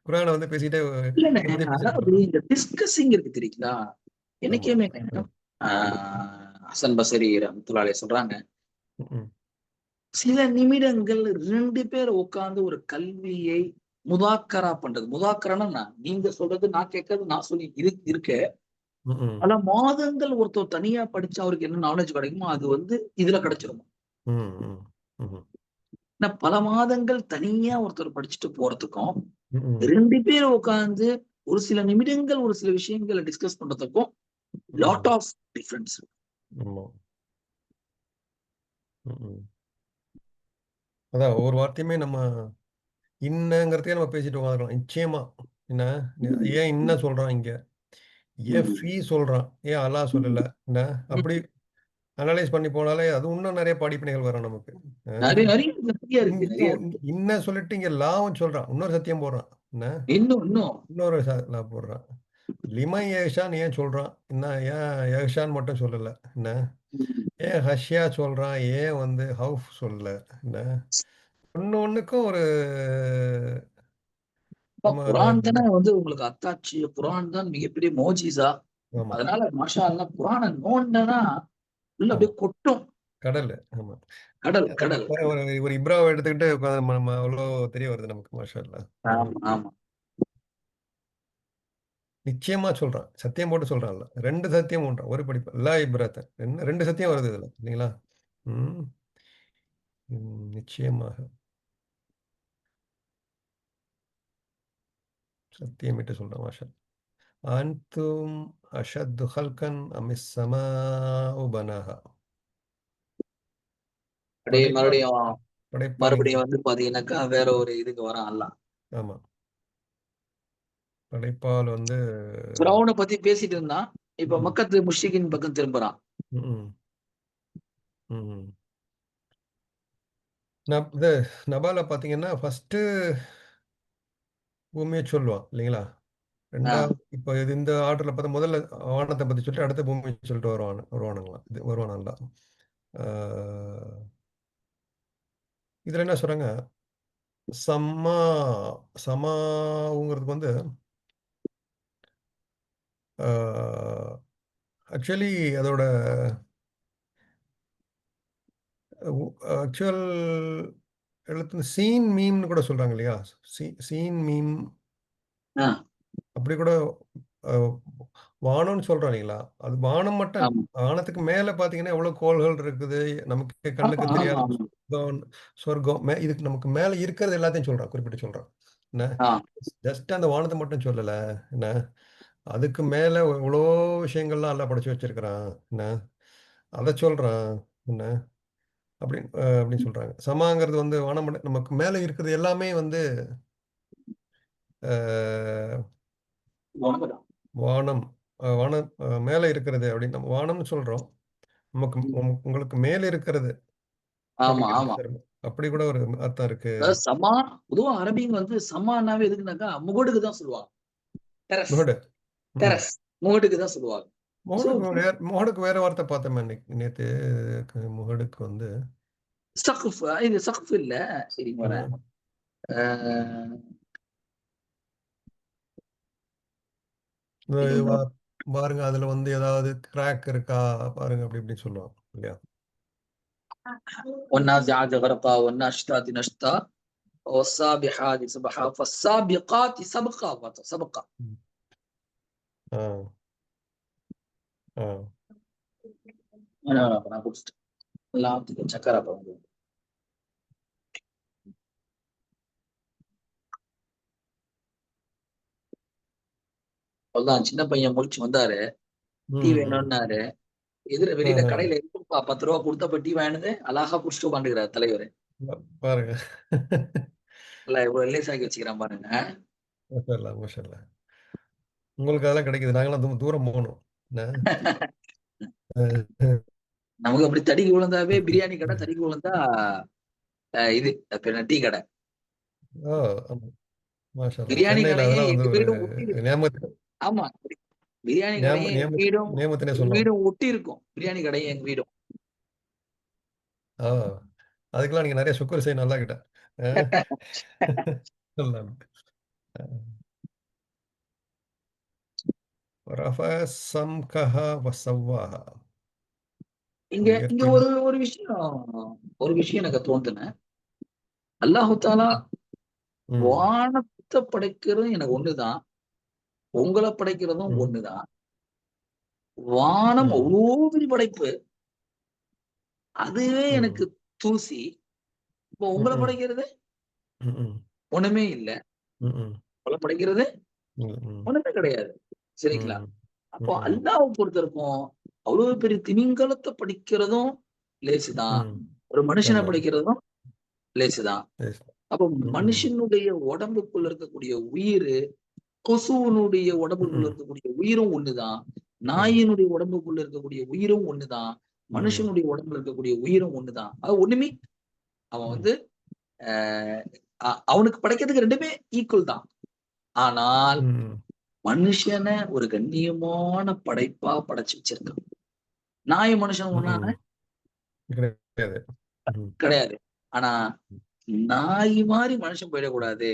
குரான வந்து பேசிட்டே இல்லண்ணே, இத பத்தி பேசிட்டு அதாவது போலாம். இந்த டிஸ்கஸிங் இருக்கு தெரியுங்களா? ஆமா. என்னைக்குமேங்க ம், ஆ ஹசன் பசரி ரஹ்மத்துல்லாஹி அலைஹி சொல்றாங்க, ம், சில நிமிடங்கள் 2 பேர் உட்கார்ந்து ஒரு கல்வியை முதாக்கரா பண்றது. முதாக்கரான்னா நீங்க சொல்றது, நான் கேட்கறது, நான் சொல்லி இருக்கு. ம், ஆனா மாதங்கள் ஒருத்தர் தனியா படிச்சு அவருக்கு என்ன நாலேட்ஜ் கிடைக்குமோ, அது வந்து இதுல கிடைச்சிரும். ம், ம், ம்ஹ்ம், ஆனா பல மாதங்கள் தனியா ஒருத்தர் படிச்சுட்டு போறதுக்கும், ம், 2 பேர் உட்கார்ந்து ஒரு சில நிமிடங்கள் ஒரு சில விஷயங்கள டிஸ்கஸ் பண்றதுக்கும் லாட் ம். Of difference. ஆமா. ம். அதான் ஒவ்வொரு வார்த்தையுமே நம்ம இன்னங்கிறதையே நம்ம பேசிட்டு உட்காந்துக்கலாம். நிச்சயமா. என்ன? ம், ஏன் இன்ன ம், சொல்றான் இங்க? ஏன் ம், ஃபீ சொல்றான்? ஏன் அல்லாஹ் ம், சொல்லல? என்ன? அப்படி ம். அனலைஸ் பண்ணி போனாலே அது இன்னும் நெறைய படிப்பினைகள் வரும் நமக்கு. அ நெறைய நெறைய நெறைய இருக்கு, நெறைய இங்கேயும் இருக்கு. இன்ன சொல்லிட்டு இங்க லாவும் சொல்றான். இன்னொரு சத்தியம் போடுறான். என்ன? இன்னும் இன்னொரு லா போடுறான். லிமன் ஏஷான்னு ஏன் சொல்றான்? என்ன ஏன் ஏஷான்னு மட்டும் சொல்லல? என்ன? ம். ஏன் ஹஷ்யா சொல்றான்? ஏன் வந்து ஹவுஃப் சொல்லல? என்ன? ஒண்ணுக்கும் ஒரு அப்ப நம்ம குரான் தானே வந்து உங்களுக்கு அத்தாட்சி. குரான் தான் மிகப்பெரிய மோஜிசா. ஆமா, அதனால மாஷா அல்லாஹ் குரான நோண்டுனா உள்ள ஆமா. அப்படியே கொட்டும். கடல். ஆமா. கடல், அத கடல், பாரு கடல். ஒரு இப்ராவ எடுத்துக்கிட்டு உட்காந்து நம்ம நம்ம அவ்ளோ தெரிய வருது நமக்கு மாஷா அல்லாஹ். ம். ஆமா, ஆமா. நிச்சயமா சொல்றான். சத்தியம் போட்டு சொல்றான்ல. 2 சத்தியம் உண்டாம். ஒரு படிப்பு. லா இப்ராத்த. 2 சத்தியம் வருது இதுல. இல்லைங்களா? ம். நிச்சயமாக. சத்தியமிட்டு சொல்றான் மாஷா. அன்தும் அஷத்து ஹல்கன் அமிஸ் ஸமாஉ பனாஹா. அப்படியே படைப்பால் மறுபடியும் படைப்பால் மறுபடியும் வந்து பாத்தீங்கன்னாக்கா, வேற ஒரு இதுக்கு வரான் அல்லாஹ். ஆமா. படைப்பால் வந்து ஃபிரௌன பத்தி பேசிட்டு இருந்தான். இப்ப ம். மக்கத்து முஷ்ரிக்கின் பக்கம் திரும்புறான். ம். ம். இது நபால பார்த்தீங்கன்னா, ஃபர்ஸ்ட்டு பூமிய சொல்லுவான் இல்லைங்களா? ஆ. 2வது இப்ப இது இந்த ஆர்டர்ல பார்த்தா முதல்ல வானத்த பத்தி சொல்லிட்டு, அடுத்து பூமிய சொல்லிட்டு வருவானுங்களாம். வருவானாம்லாம். ஆ இதுல என்ன சொல்றாங்க, சம்மா சமாவுங்கிறதுக்கு வந்து ஆ ஆக்சுவலி அதோட ஆக்சுவல் எழுத்து சீன் மீம்னு கூட சொல்றாங்க இல்லையா? சீன் மீம் ஆ, அப்படி கூட அஹ், வானம்னு சொல்றோம் இல்லைங்களா? அது வானம் மட்டும் ஆமா வானத்துக்கு மேல பாத்தீங்கன்னா எவ்வளவு கோள்கள் இருக்குது, நமக்கு ஆமா கண்ணுக்கு ஆமா தெரியாத ஆமா. சொர்க்கம், சொர்க்கம் இதுக்கு நமக்கு மேல இருக்கிறது எல்லாத்தையும் சொல்றான், குறிப்பிட்டு சொல்றான். என்ன ஆ, ஜஸ்ட் அந்த வானத்தை மட்டும் சொல்லல. என்ன அதுக்கு மேல எவ்வளோ விஷயங்கள்லாம் எல்லாம் படைச்சு வச்சிருக்கிறான். என்ன அதை சொல்றான். என்ன அப்படின்னு சொல்றாங்க. சமாங்கிறது வந்து வானம் நமக்கு மேல இருக்கிறது எல்லாமே வந்து அஹ், உண்மைதான். வானம் வானம் மேல இருக்கிறது அப்படின்னு நம்ம வானம்னு சொல்றோம். நமக்கு ம். உங்களுக்கு மேல இருக்கிறது ஆமா அப்படிங்கிறது ஆமா. சார். அப்படி கூட ஒரு அர்த்தம் இருக்கு. அதாவது சமா, பொதுவா அரபிங்க வந்து சமானாவே எதுக்குனாக்கா முகடுக்கு தான் சொல்லுவாங்க. டெரஸ், முகடு. ம். டெரஸ் முகடுக்கு தான் சொல்லுவாங்க. சோ முகடுக்கு வேற வார்த்தை பார்த்தோமே நேத்து. முகடுக்கு வந்து சக்ஃப், இது சக்ஃப் இல்ல. சரிங்க வரேன். ம், ஆஹ், இந்த இது பாருங்க அதுல வந்து ஏதாவது கிராக் இருக்கா பாருங்க, அப்படி இப்படின்னு சொல்லுவாங்க இல்லையா? والنازعات غرقا والناشطات نشطا والسابحات سبحا فالسابقات سبقا سبقا. ம். ஆ ஆ நான் குடிச்சிட்டேன் எல்லாத்துக்கும் சக்கரை பழம். அவ்வளவுதான், சின்ன பையன் முடிச்சு வந்தாரு. டீ ம் வேணும்னாரு. எதிர வெளியில ஆஹா. கடையில இருக்குப்பா 10 ரூபா கொடுத்தப்ப டீ வாங்கினது அழகா குடிச்சிட்டு உட்காந்துக்கிறார் தலைவர். பாருங்க. இல்ல இவ்வளவு ரிலீஸ் ஆக்கி வச்சுக்கிறான் பாருங்க. மாஷா மாஷா. உங்களுக்கு அதெல்லாம் கிடைக்குது, நாங்களாம் தூரம் போகணும். என்ன? அஹ், நமக்கு அப்படி தடிக்கு விழுந்தாவே பிரியாணி கடை, தடிக்கு விழுந்தா இது பின்ன டீ கடை. ஓ ஆமா. மாஷா பிரியாணி சென்னையில் கடையும் அதெல்லாம் வந்து எங்க ஒரு வீடும் ஒட்டி இருக்கும். நியமத்து ஆமா, பிரியாணி கடையும் எங்க வீடும், நியமத்தினே எங்க சொல்லலாம். வீடும் ஒட்டி இருக்கும். பிரியாணி கடையும் எங்க வீடும். ஆ அதுக்கெல்லாம் நீங்க நிறைய சுக்கர் செய்ய நல்லா கிட்ட. சொல்லலாம். ரஃப சம்கஹ வசவ்வாஹா. இங்க இங்க உயர்த்தின. ஒரு ஒரு விஷயம், ஒரு விஷயம் எனக்கு தோன்றுன. அல்லாஹு தாலா ம் வானத்தை படைக்கிறதும் எனக்கு ஒண்ணுதான், உங்களை படைக்கிறதும் ம் ஒண்ணுதான். வானம் ம் அவ்வளோ பெரிய படைப்பு, அதுவே ம் எனக்கு தூசி. இப்போ உங்களை ம் படைக்கிறது ம் ஒண்ணுமே இல்லை, ம் உங்களை படைக்கிறது ம் ஒண்ணுமே கிடையாது. சரிங்களா? ம் அப்போ ம் அல்லாஹ்வை பொறுத்த இருக்கும் அவ்வளவு பெரிய திமிங்கலத்தை படிக்கிறதும் லேசுதான், ம் ஒரு மனுஷனை ஆமா. படிக்கிறதும் லேசுதான். எஸ். அப்போ ம் மனுஷனுடைய உடம்புக்குள்ள இருக்கக்கூடிய உயிர், கொசுவனுடைய உடம்புக்குள்ள ம் இருக்கக்கூடிய உயிரும் ஒண்ணுதான், ம் நாயினுடைய உடம்புக்குள்ள இருக்கக்கூடிய உயிரும் ஒண்ணுதான், ம் மனுஷனுடைய உடம்புல இருக்கக்கூடிய உயிரும் ஒண்ணுதான். அது ஒண்ணுமே, அவன் ம் வந்து ஆஹ் அவனுக்கு படைக்கிறதுக்கு ரெண்டுமே ஈக்குவல் தான். ஆனால் ம் மனுஷனை ஒரு கண்ணியமான படைப்பா படைச்சு வச்சிருக்கான். நாய் மனுஷன் ஒண்ணான ம் கிடையாது. ம் கிடையாது. ஆனா நாய் மாதிரி மனுஷன் போயிடக்கூடாது.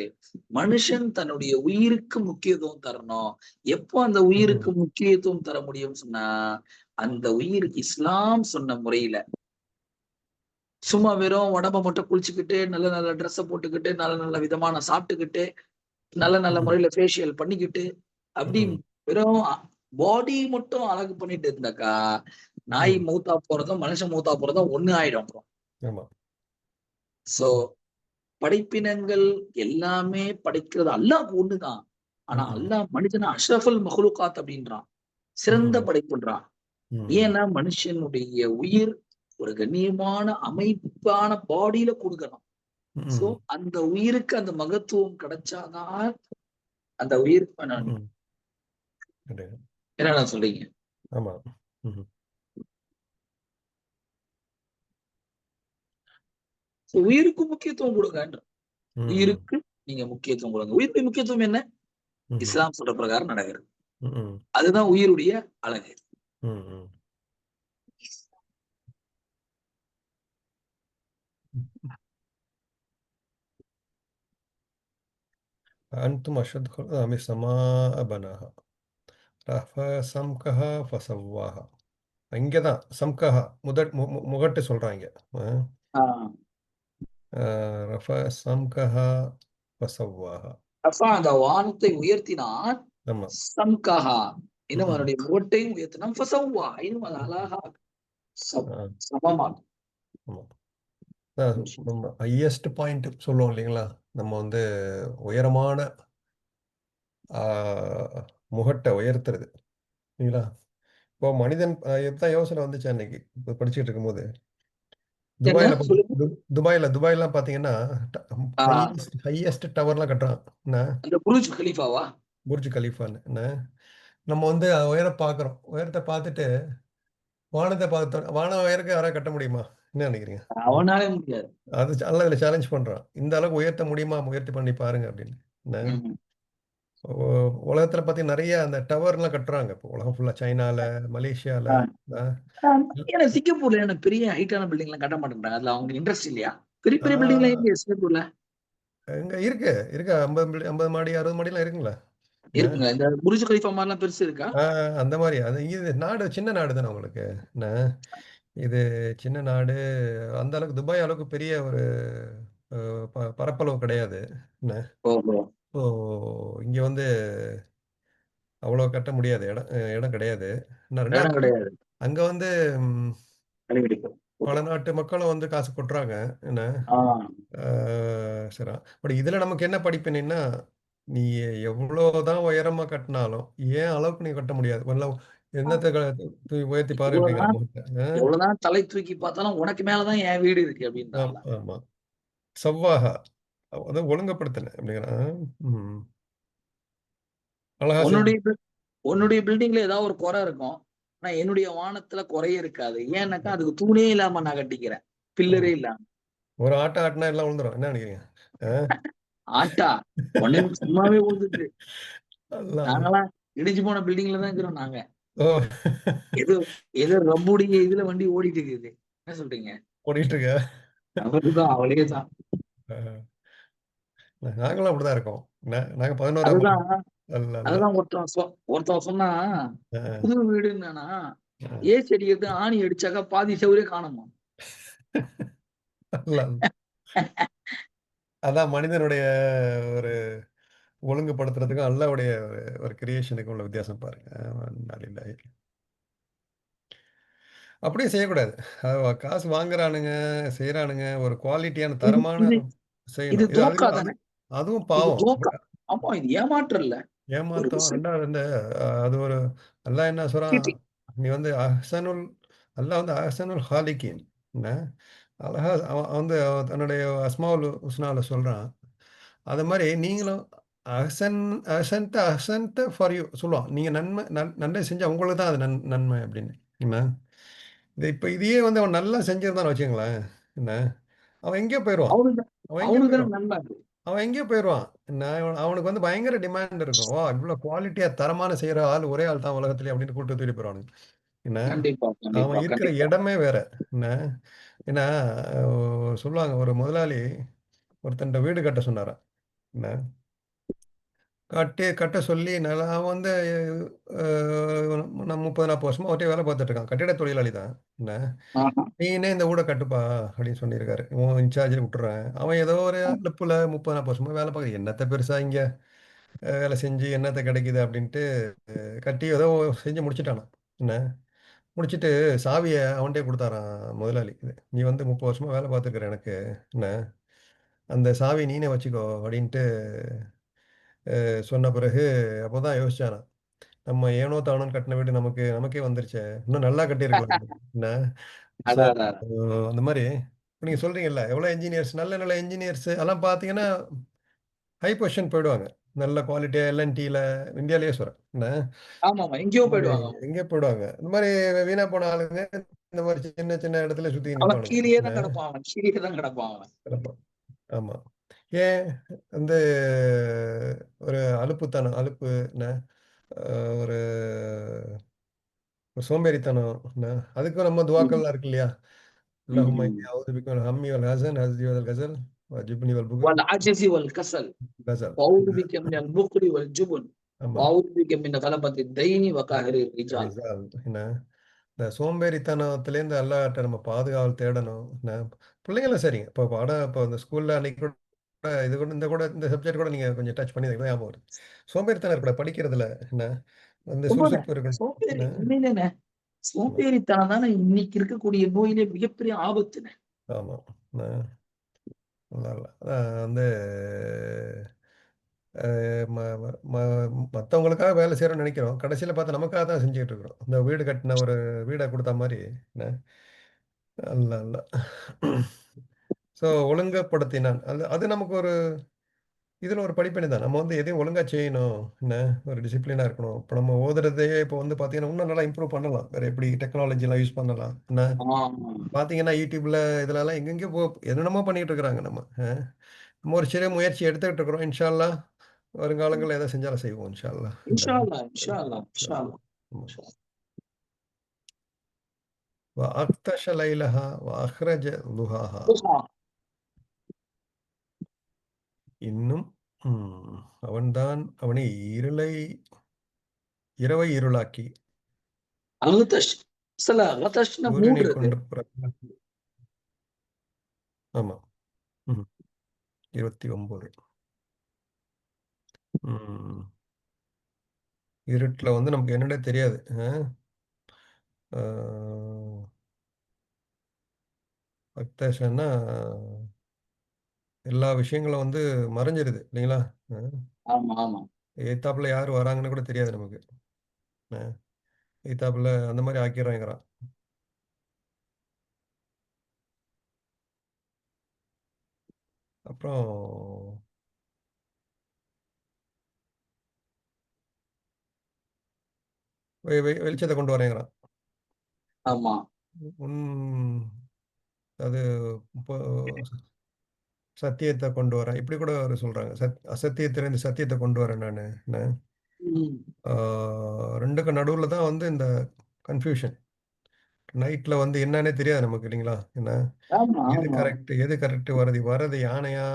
மனுஷன் தன்னுடைய உயிருக்கு முக்கியத்துவம் தரணும். எப்போ அந்த ம் உயிருக்கு முக்கியத்துவம் தர முடியும்னு சொன்னா, அந்த உயிர் இஸ்லாம் சொன்ன முறையில, சும்மா வெறும் உடம்ப மட்டும் குளிச்சுக்கிட்டு, நல்ல நல்ல ட்ரெஸ்ஸ போட்டுக்கிட்டு, நல்ல நல்ல விதமான சாப்பிட்டுக்கிட்டு, நல்ல நல்ல ம் முறையில ஃபேஷியல் பண்ணிக்கிட்டு, அப்படி ம் வெறும் பாடி மட்டும் அழகு பண்ணிட்டு இருந்தாக்கா, நாய் ம் மூத்தா போறதும் மனுஷன் மூத்தா போறதும் ஒண்ணு ஆயிடும். ஆமா. சோ படைப்பினங்கள் எல்லாமே படைக்கிறது அல்லாஹ் ஒண்ணுதான். ஆனா ம் அல்லாஹ் மனிதனை அஷ்ரஃபுல் மஹ்லூகாத் அப்படின்றான், சிறந்த ம் படைப்புன்றான். ம் ஏன்னா மனுஷனுடைய உயிர் ஒரு கண்ணியமான அமைப்பான பாடியில கொடுக்கணும். சோ ம் அந்த உயிருக்கு அந்த மகத்துவம் கிடைச்சாதான் அந்த உயிர் ம் கிடையாது. என்ன சொல்றீங்க? ஆமா. ம் So, உயிருக்கு முக்கியத்துவம் கொடுங்கன்ற. ம் உயிருக்கு நீங்க முக்கியத்துவம் கொடுங்க. உயிருக்கு முக்கியத்துவம் என்ன? ம் இஸ்லாம் சொல்ற பிரகாரம் நடக்கிறது. ம் அதுதான் உயிருடைய அழகு. ம் أنتم أشد خلقا أم السماء بناها رفع سمكها فسواها. இங்கே தான் சம்கஹா முகட்டு சொல்றாங்க. ஆஹ் ரஃப சம்கஹா வசவ்வாஹா. ரஃபா அந்த வானத்தை உயர்த்தினான். ஆமா. சம்கஹா இன்னும் ம். அவனுடைய முகட்டையும் உயர்த்தினான். ஃபசவ்வா இன்னும் அது அழகா ஆ, சமமா. ஆமா. நம்ம ஹையஸ்ட் பாயிண்ட் சொல்லுவோம் இல்லைங்களா? நம்ம வந்து உயரமான ஆ, முகட்டை உயர்த்துறது இல்லைங்களா? இப்போ மனிதன் இதுதான் யோசனை வந்துச்சு அன்னைக்கு இப்போ படிச்சுட்டு இருக்கும்போது. என்ன துபாயில சொல்லுங்க. துபாய்லாம் பார்த்தீங்கன்னா ஆஹ் ஹையஸ்ட் ஹையஸ்ட் டவர்லாம் கட்டுறான் என்ன? அந்த புருஜ் கலீஃபாவா? புர்ஜ் கலீஃபான்னு என்ன? நம்ம வந்து உயரம் பார்க்குறோம். உயரத்தை பார்த்துட்டு வானத்தை பார்த்தோம். வானம் உயரக்கு யாராவது கட்ட முடியுமா? என்ன நினைக்கிறீங்க? அவனாலே முடியாது. அது அல்ல இதில் சேலஞ்ச் பண்ணுறான். இந்த அளவுக்கு உயர்த்த முடியுமா? முயற்சி பண்ணி பாருங்க அப்படின்னு என்ன? ம். உலகத்தில் பார்த்தீங்கன்னா நிறைய அந்த டவர்லாம் கட்டுறாங்க. இப்போ உலகம் ஃபுல்லாக சைனால, மலேசியால. ஆஹ் ஏன்னா சிங்கப்பூர்ல என்ன பெரிய ஹைட்டான பில்டிங் எல்லாம் கட்ட மாட்டேங்கிறாங்க. அதுல அவங்க இன்ட்ரெஸ்ட் இல்லையா? பெரிய பெரிய பில்டிங் எல்லாம் எங்க சிங்கப்பூர்ல இங்கே இருக்கு இருக்கு 50 மாடி 60 மாடிலாம் இருக்குங்களா? என்ன? இருக்குங்க? இந்த புருஜ் கலீஃபா மாதிரிலாம் பெருசு இருக்கா? அந்த மாதிரி அது இது நாடு சின்ன நாடு தானே உங்களுக்கு என்ன? இது சின்ன நாடு. அந்த அளவுக்கு துபாய் அளவுக்கு பெரிய ஒரு பரப்பளவு கிடையாது என்ன? ஓஹோ. ஸோ இங்கே வந்து அவ்வளோ கட்ட முடியாது. இடம் கிடையாது. நான் இடம் ரெண்டாவது கிடையாது. அங்கே வந்து ம், கண்டுபிடிக்கும். பல நாட்டு மக்களும் வந்து காசு கொட்டுறாங்க என்ன? ஆஹ் சரி. பட் இதில் நமக்கு என்ன படிப்பினைன்னா, நீ எவ்வளோதான் உயரமாக கட்டினாலும் ஏன் அளவுக்கு நீ கட்ட முடியாது. என்னத்தை உயர்த்தி பாரு அப்படிங்கிற எவ்வளவுதான் முகத்தை. எவ்வளவுதான் தலை தூக்கி பார்த்தாலும் உனக்கு மேலதான் என் வீடு இருக்கு அப்படின்றான்ல. ஆமா. சவ்வாகா அதான் ஒழுங்குபடுத்தினேன் அப்படிங்கிறான். ம். அழகா செஞ்சு. உன்னுடைய உன்னுடைய பில்டிங்ல ஏதாவது ஒரு குறை இருக்கும். ஆனா என்னுடைய வானத்துல குறையே இருக்காது. ஏன்னாக்கா அதுக்கு தூணே இல்லாம நான் கட்டிக்கிறேன். பில்லரே ஆமா. இல்லாம. ஒரு ஆட்டம் ஆட்டினா எல்லாம் விழுந்துரும். என்ன நினைக்கிறீங்க? ஆ? ஆட்டா ஒண்ணு சும்மாவே விழுந்துட்டு. அல்லாஹ். நாங்களாம் இடிஞ்சு போன பில்டிங்ல தான் இருக்கிறோம் நாங்க. ஓ. ஏதோ ஏதோ ரப்புடைய இதுல வண்டி ஓடிட்டு இருக்குது. என்ன சொல்றீங்க? ஓடிட்டு இருக்க. அவருதான் அவளே தான். ஆ. நாங்களும் அப்படிதான் இருக்கோம். நாங்க 11ஆம் மாடி. அதுதான் அல்ல அல்ல. அதுதான் ஒருத்தன் சொன்னா ஆ, புது வீடு என்னன்னா ஆ. ஏசி அடிக்கிறது ஆணி அடிச்சாக்கா பாதி செவரே காணுமா. அல்ல அல்ல. அதான் மனிதனுடைய ஒரு ஒழுங்குபடுத்துறதுக்கும் அல்லாவுடைய ஒரு கிரியேஷனுக்கும் உள்ள வித்தியாசம் பாருங்க. நாளில்லாஹி. அப்படியே செய்யக்கூடாது. காசு வாங்குறானுங்க, செய்றானுங்க. ஒரு குவாலிட்டியான இது தரமான இது இது செய்யணும். இது தோக்கா அதுவும் தானே. அதுவும் இது பாவம். தோக்கா. ஆமா இது ஏமாற்றம் இல்ல. ஒரு ஏமாத்தம். விஷயம் 2வது வந்து அது ஒரு அல்லாஹ் என்ன சொல்றான்? சீட்டிங். நீ வந்து அல்லாஹ் வந்து அஹ்சனுல் ஹாலிகீன் என்ன? அழகா அவன் அவன் வந்து அவன் தன்னுடைய அஸ்மாவுல் ஹுஸ்னால சொல்றான். அது மாரி நீங்களும் அஹ்சன் அஹ்சன்த அஹ்சன்த ஃபார் யூ சொல்லுவான். நீங்க நன்மை செஞ்சா உங்களுக்கு தான் அது நன்மை அப்படின்னு. என்ன? இப்ப இதையே வந்து அவன் நல்லா செஞ்சிருந்தான்னு வச்சுக்கங்களேன். என்ன? அவன் எங்கேயோ போயிருவான். அவனுக்கு அவன் எங்கேயோ அவனுக்கு தானே போயிருவான். நன்மை அது. அவன் எங்கேயோ போயிருவான். அவனுக்கு வந்து பயங்கர டிமாண்ட் இருக்கும். இவ்வளோ குவாலிட்டியா தரமான செய்ற ஆள் ஒரே ஆள் தான் உலகத்திலே அப்படின்னு கூட்டு தூக்கிட்டு போயிருவானுங்க. என்ன? கண்டிப்பா அவன் கண்டிப்பா இருக்கிற கண்டிப்பா. இடமே வேற. என்ன? ஏன்னா சொல்லுவாங்க ஒரு முதலாளி ஒருத்தன்ட்ட வீடு கட்ட சொன்னாராம். என்ன? கட்ட சொல்லி நல்லா அவன் வந்து நான் 30, 40 வருஷமா அவர்ட்டயே வேலை பார்த்துட்டு இருக்கான். கட்டிட தொழிலாளி தான். என்ன? ஆஹா. நீனே இந்த வீட கட்டுப்பா அப்படின்னு சொல்லியிருக்காரு. உன் இன்சார்ஜ்ல விட்டுறேன். அவன் ஏதோ ஒரு அலுப்புல 30, 40 வருஷமா வேலை பார்க்குறது. என்னத்த பெருசா இங்க வேலை செஞ்சு என்னத்த கிடைக்குது அப்படின்ட்டு கட்டி ஏதோ செஞ்சு முடிச்சுட்டானான். என்ன? முடிச்சுட்டு சாவிய அவன்ட்டயே குடுத்தாராம் முதலாளி. "நீ வந்து 30 வருஷமா வேலை பார்த்துருக்குற எனக்கு. என்ன? அந்த சாவிய நீனே வச்சுக்கோ" அப்படின்ட்டு சொன்ன பிறகு அப்பதான் யோசிச்சானாம். நம்ம ஏனோ தானோன்னு கட்டின வீடு நமக்கே வந்துருச்சே. இன்னும் நல்லா கட்டியிருக்கலாம். என்ன? ஸோ அதான் அதான் அதான். அந்த மாரி இப்ப நீங்க சொல்றீங்கல்ல, எவ்வளோ என்ஜினியர்ஸ் நல்ல நல்ல என்ஜினியர்ஸ் அதெல்லாம் பார்த்தீங்கன்னா, ஹை பொசிஷன் போயிடுவாங்க. நல்ல குவாலிட்டியா எல்&டில இந்தியாலயே சொல்றேன். என்ன? ஆமாமா எங்கேயோ இந்த மாரி போயிடுவாங்க அவங்க. எங்கேயோ போயிடுவாங்க. இந்த மாரி வீணா போன ஆளுங்க இந்த மாரி சின்ன சின்ன இடத்துல சுத்தி அவன் நிப்பானுங்க. கீழேயே என்ன? தான் கிடப்பான். அவன் கீழேயே தான் கிடப்பான் அவன். சிறப்பா. ஆமா. ஏன் வந்து ஒரு அலுப்பு என்ன? அ ஒரு ஒரு சோம்பேறித்தனம் என்ன? அதுக்கும் நம்ம ம். துவாக்கள்லாம் இருக்கு இல்லையா? அல்லாஹும்ம ம். இன்னி அஊது பிக்க மினல் ஹம்மி வல் ஹஸன் ஹஸ்தி வல் கஸல் வஜிப்னி வல் புக்ல் والعجز والكسل கஸல். وأعوذ بك من البخل والجبن ஆமா. وأعوذ بك من غلبة الدين وقهر الرجال. ரிசால் என்ன? இந்த சோம்பேறித்தனத்திலேருந்து அல்லாட்ட நம்ம பாதுகாவல் தேடணும். பிள்ளைங்களும் சரிங்க. இப்போ இந்த ஸ்கூல்ல அன்னைக்கு கூட இந்த சப்ஜெக்ட் கூட நீங்க கொஞ்சம் டச் பண்ணி ஞாபகம் வருது. சோம்பேறித்தனம் இருக்கக்கூடாது படிக்கிறதுல. என்ன அந்த உண்மைதானே. சுறுசுறுப்பு இருக்கணும். சோம்பேறி என்ன உண்மையிலேனே ஆமா. சோம்பேறித்தனம் தானே இன்னைக்கு இருக்கக்கூடிய நோயிலே மிகப்பெரிய ஆபத்துன்னு. ஆமா. நல்லா இல்ல. வந்து ம ம ம மத்தவங்களுக்காக வேலை செய்றோம்னு நெனைக்கிறோம். கடைசியில பார்த்தா நமக்காக தான் செஞ்சுட்டு இருக்கிறோம். இந்த வீடு கட்டின ஒரு வீட குடுத்த மாரி. என்ன அல்ல, அல்ல. ஸோ ஒழுங்குபடுத்தினான். அது அது நமக்கு ஒரு இதுல ஒரு படிப்பினை தான். நம்ம வந்து எதையும் ஒழுங்கா செய்யணும். என்ன ஒரு டிசிப்ளினா இருக்கணும். இப்ப நம்ம ஓதுறதையே இப்போ வந்து பார்த்தீங்கன்னா, இன்னும் நல்லா இம்ப்ரூவ் பண்ணலாம். வேற எப்படி டெக்னாலஜிலாம் யூஸ் பண்ணலாம். என்ன ஆமா. பார்த்தீங்கன்னா, YouTubeல இதுலலாம் எங்கெங்கேயோ என்னென்னமோ பண்ணிட்டு இருக்கிறாங்க நம்ம. நம்ம ஒரு சிறிய முயற்சி எடுத்துக்கிட்டு இருக்கிறோம். இன்ஷா அல்லாஹ் வருங்காலங்கள்ல எத செஞ்சாலும் செய்வோம் இன்ஷா அல்லாஹ். என்ன இன்ஷா அல்லாஹ், இன்ஷா அல்லாஹ், இன்ஷா இன்ஷா அல்லாஹ். அல்லாஹ். ம். وأغطش ليلها وأخرج ضحاها. துஹா. இன்னும் அவனை இரவை இருளாக்கி அகதஷ். அசல அகதஷ்னா சூரியனை மூடுறது. கொண்டு ஆமா. ம். 29. ம். இருட்டுல வந்து நமக்கு என்னன்னே தெரியாது. ஆ அக்தேஷன்னா எல்லா விஷயங்களும் வந்து மறைஞ்சிருது இல்லைங்களா? அ ஆமா, ஆமா. எதுத்தாப்புல யார் வராங்கன்னு கூட தெரியாது நமக்கு. அ எதுத்தாப்புல அந்த மாரி ஆக்கிர்றாய்ங்கறான். அப்புறம் வெளிச்சத்த கொண்டு வரேங்கிறான். ஆமா. உன் அது இப்போ சத்தியத்த கொண்டு வரேன். இப்படி கூட அவரு சொல்றாங்க. அசத்தியத்திலிருந்து சத்தியத்த கொண்டு வரேன் நானு. என்ன ம். ஆ 2க்கும் நடுவுல தான் வந்து இந்த கன்ஃப்யூஷன். நைட்ல வந்து என்னன்னே தெரியாது நமக்கு இல்லைங்களா? என்ன ஆமா, ஆமா. எது கரெக்ட் வரது வரது யானையா?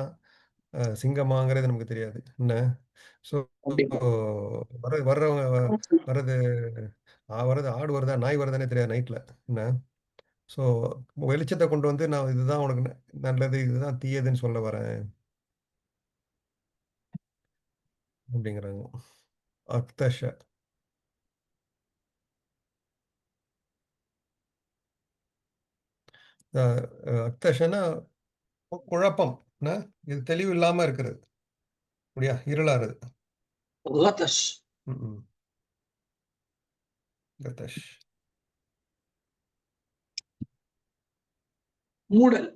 சிங்கமாங்கிறது நமக்கு தெரியாது. என்ன ஸோ கண்டிப்பா. வர்றவங்க வர்றது வர்றது ஆடு வருதா? நாய் வருதான்னே தெரியாது நைட்ல. என்ன ஸோ வெளிச்சத்த கொண்டு வந்து நான் இதுதான் உனக்கு நல்லது, இதுதான் தீயதுன்னு சொல்ல வரேன் அப்படிங்கிறாங்க. அக்தஷ அ அக்தஷன்னா குழப்பம். என்ன இது தெளிவு இல்லாம இருக்கிறது. அப்படியா? இருளாறது. அகதஷ். ம்ஹ்ம். கதஷ். மூடல்.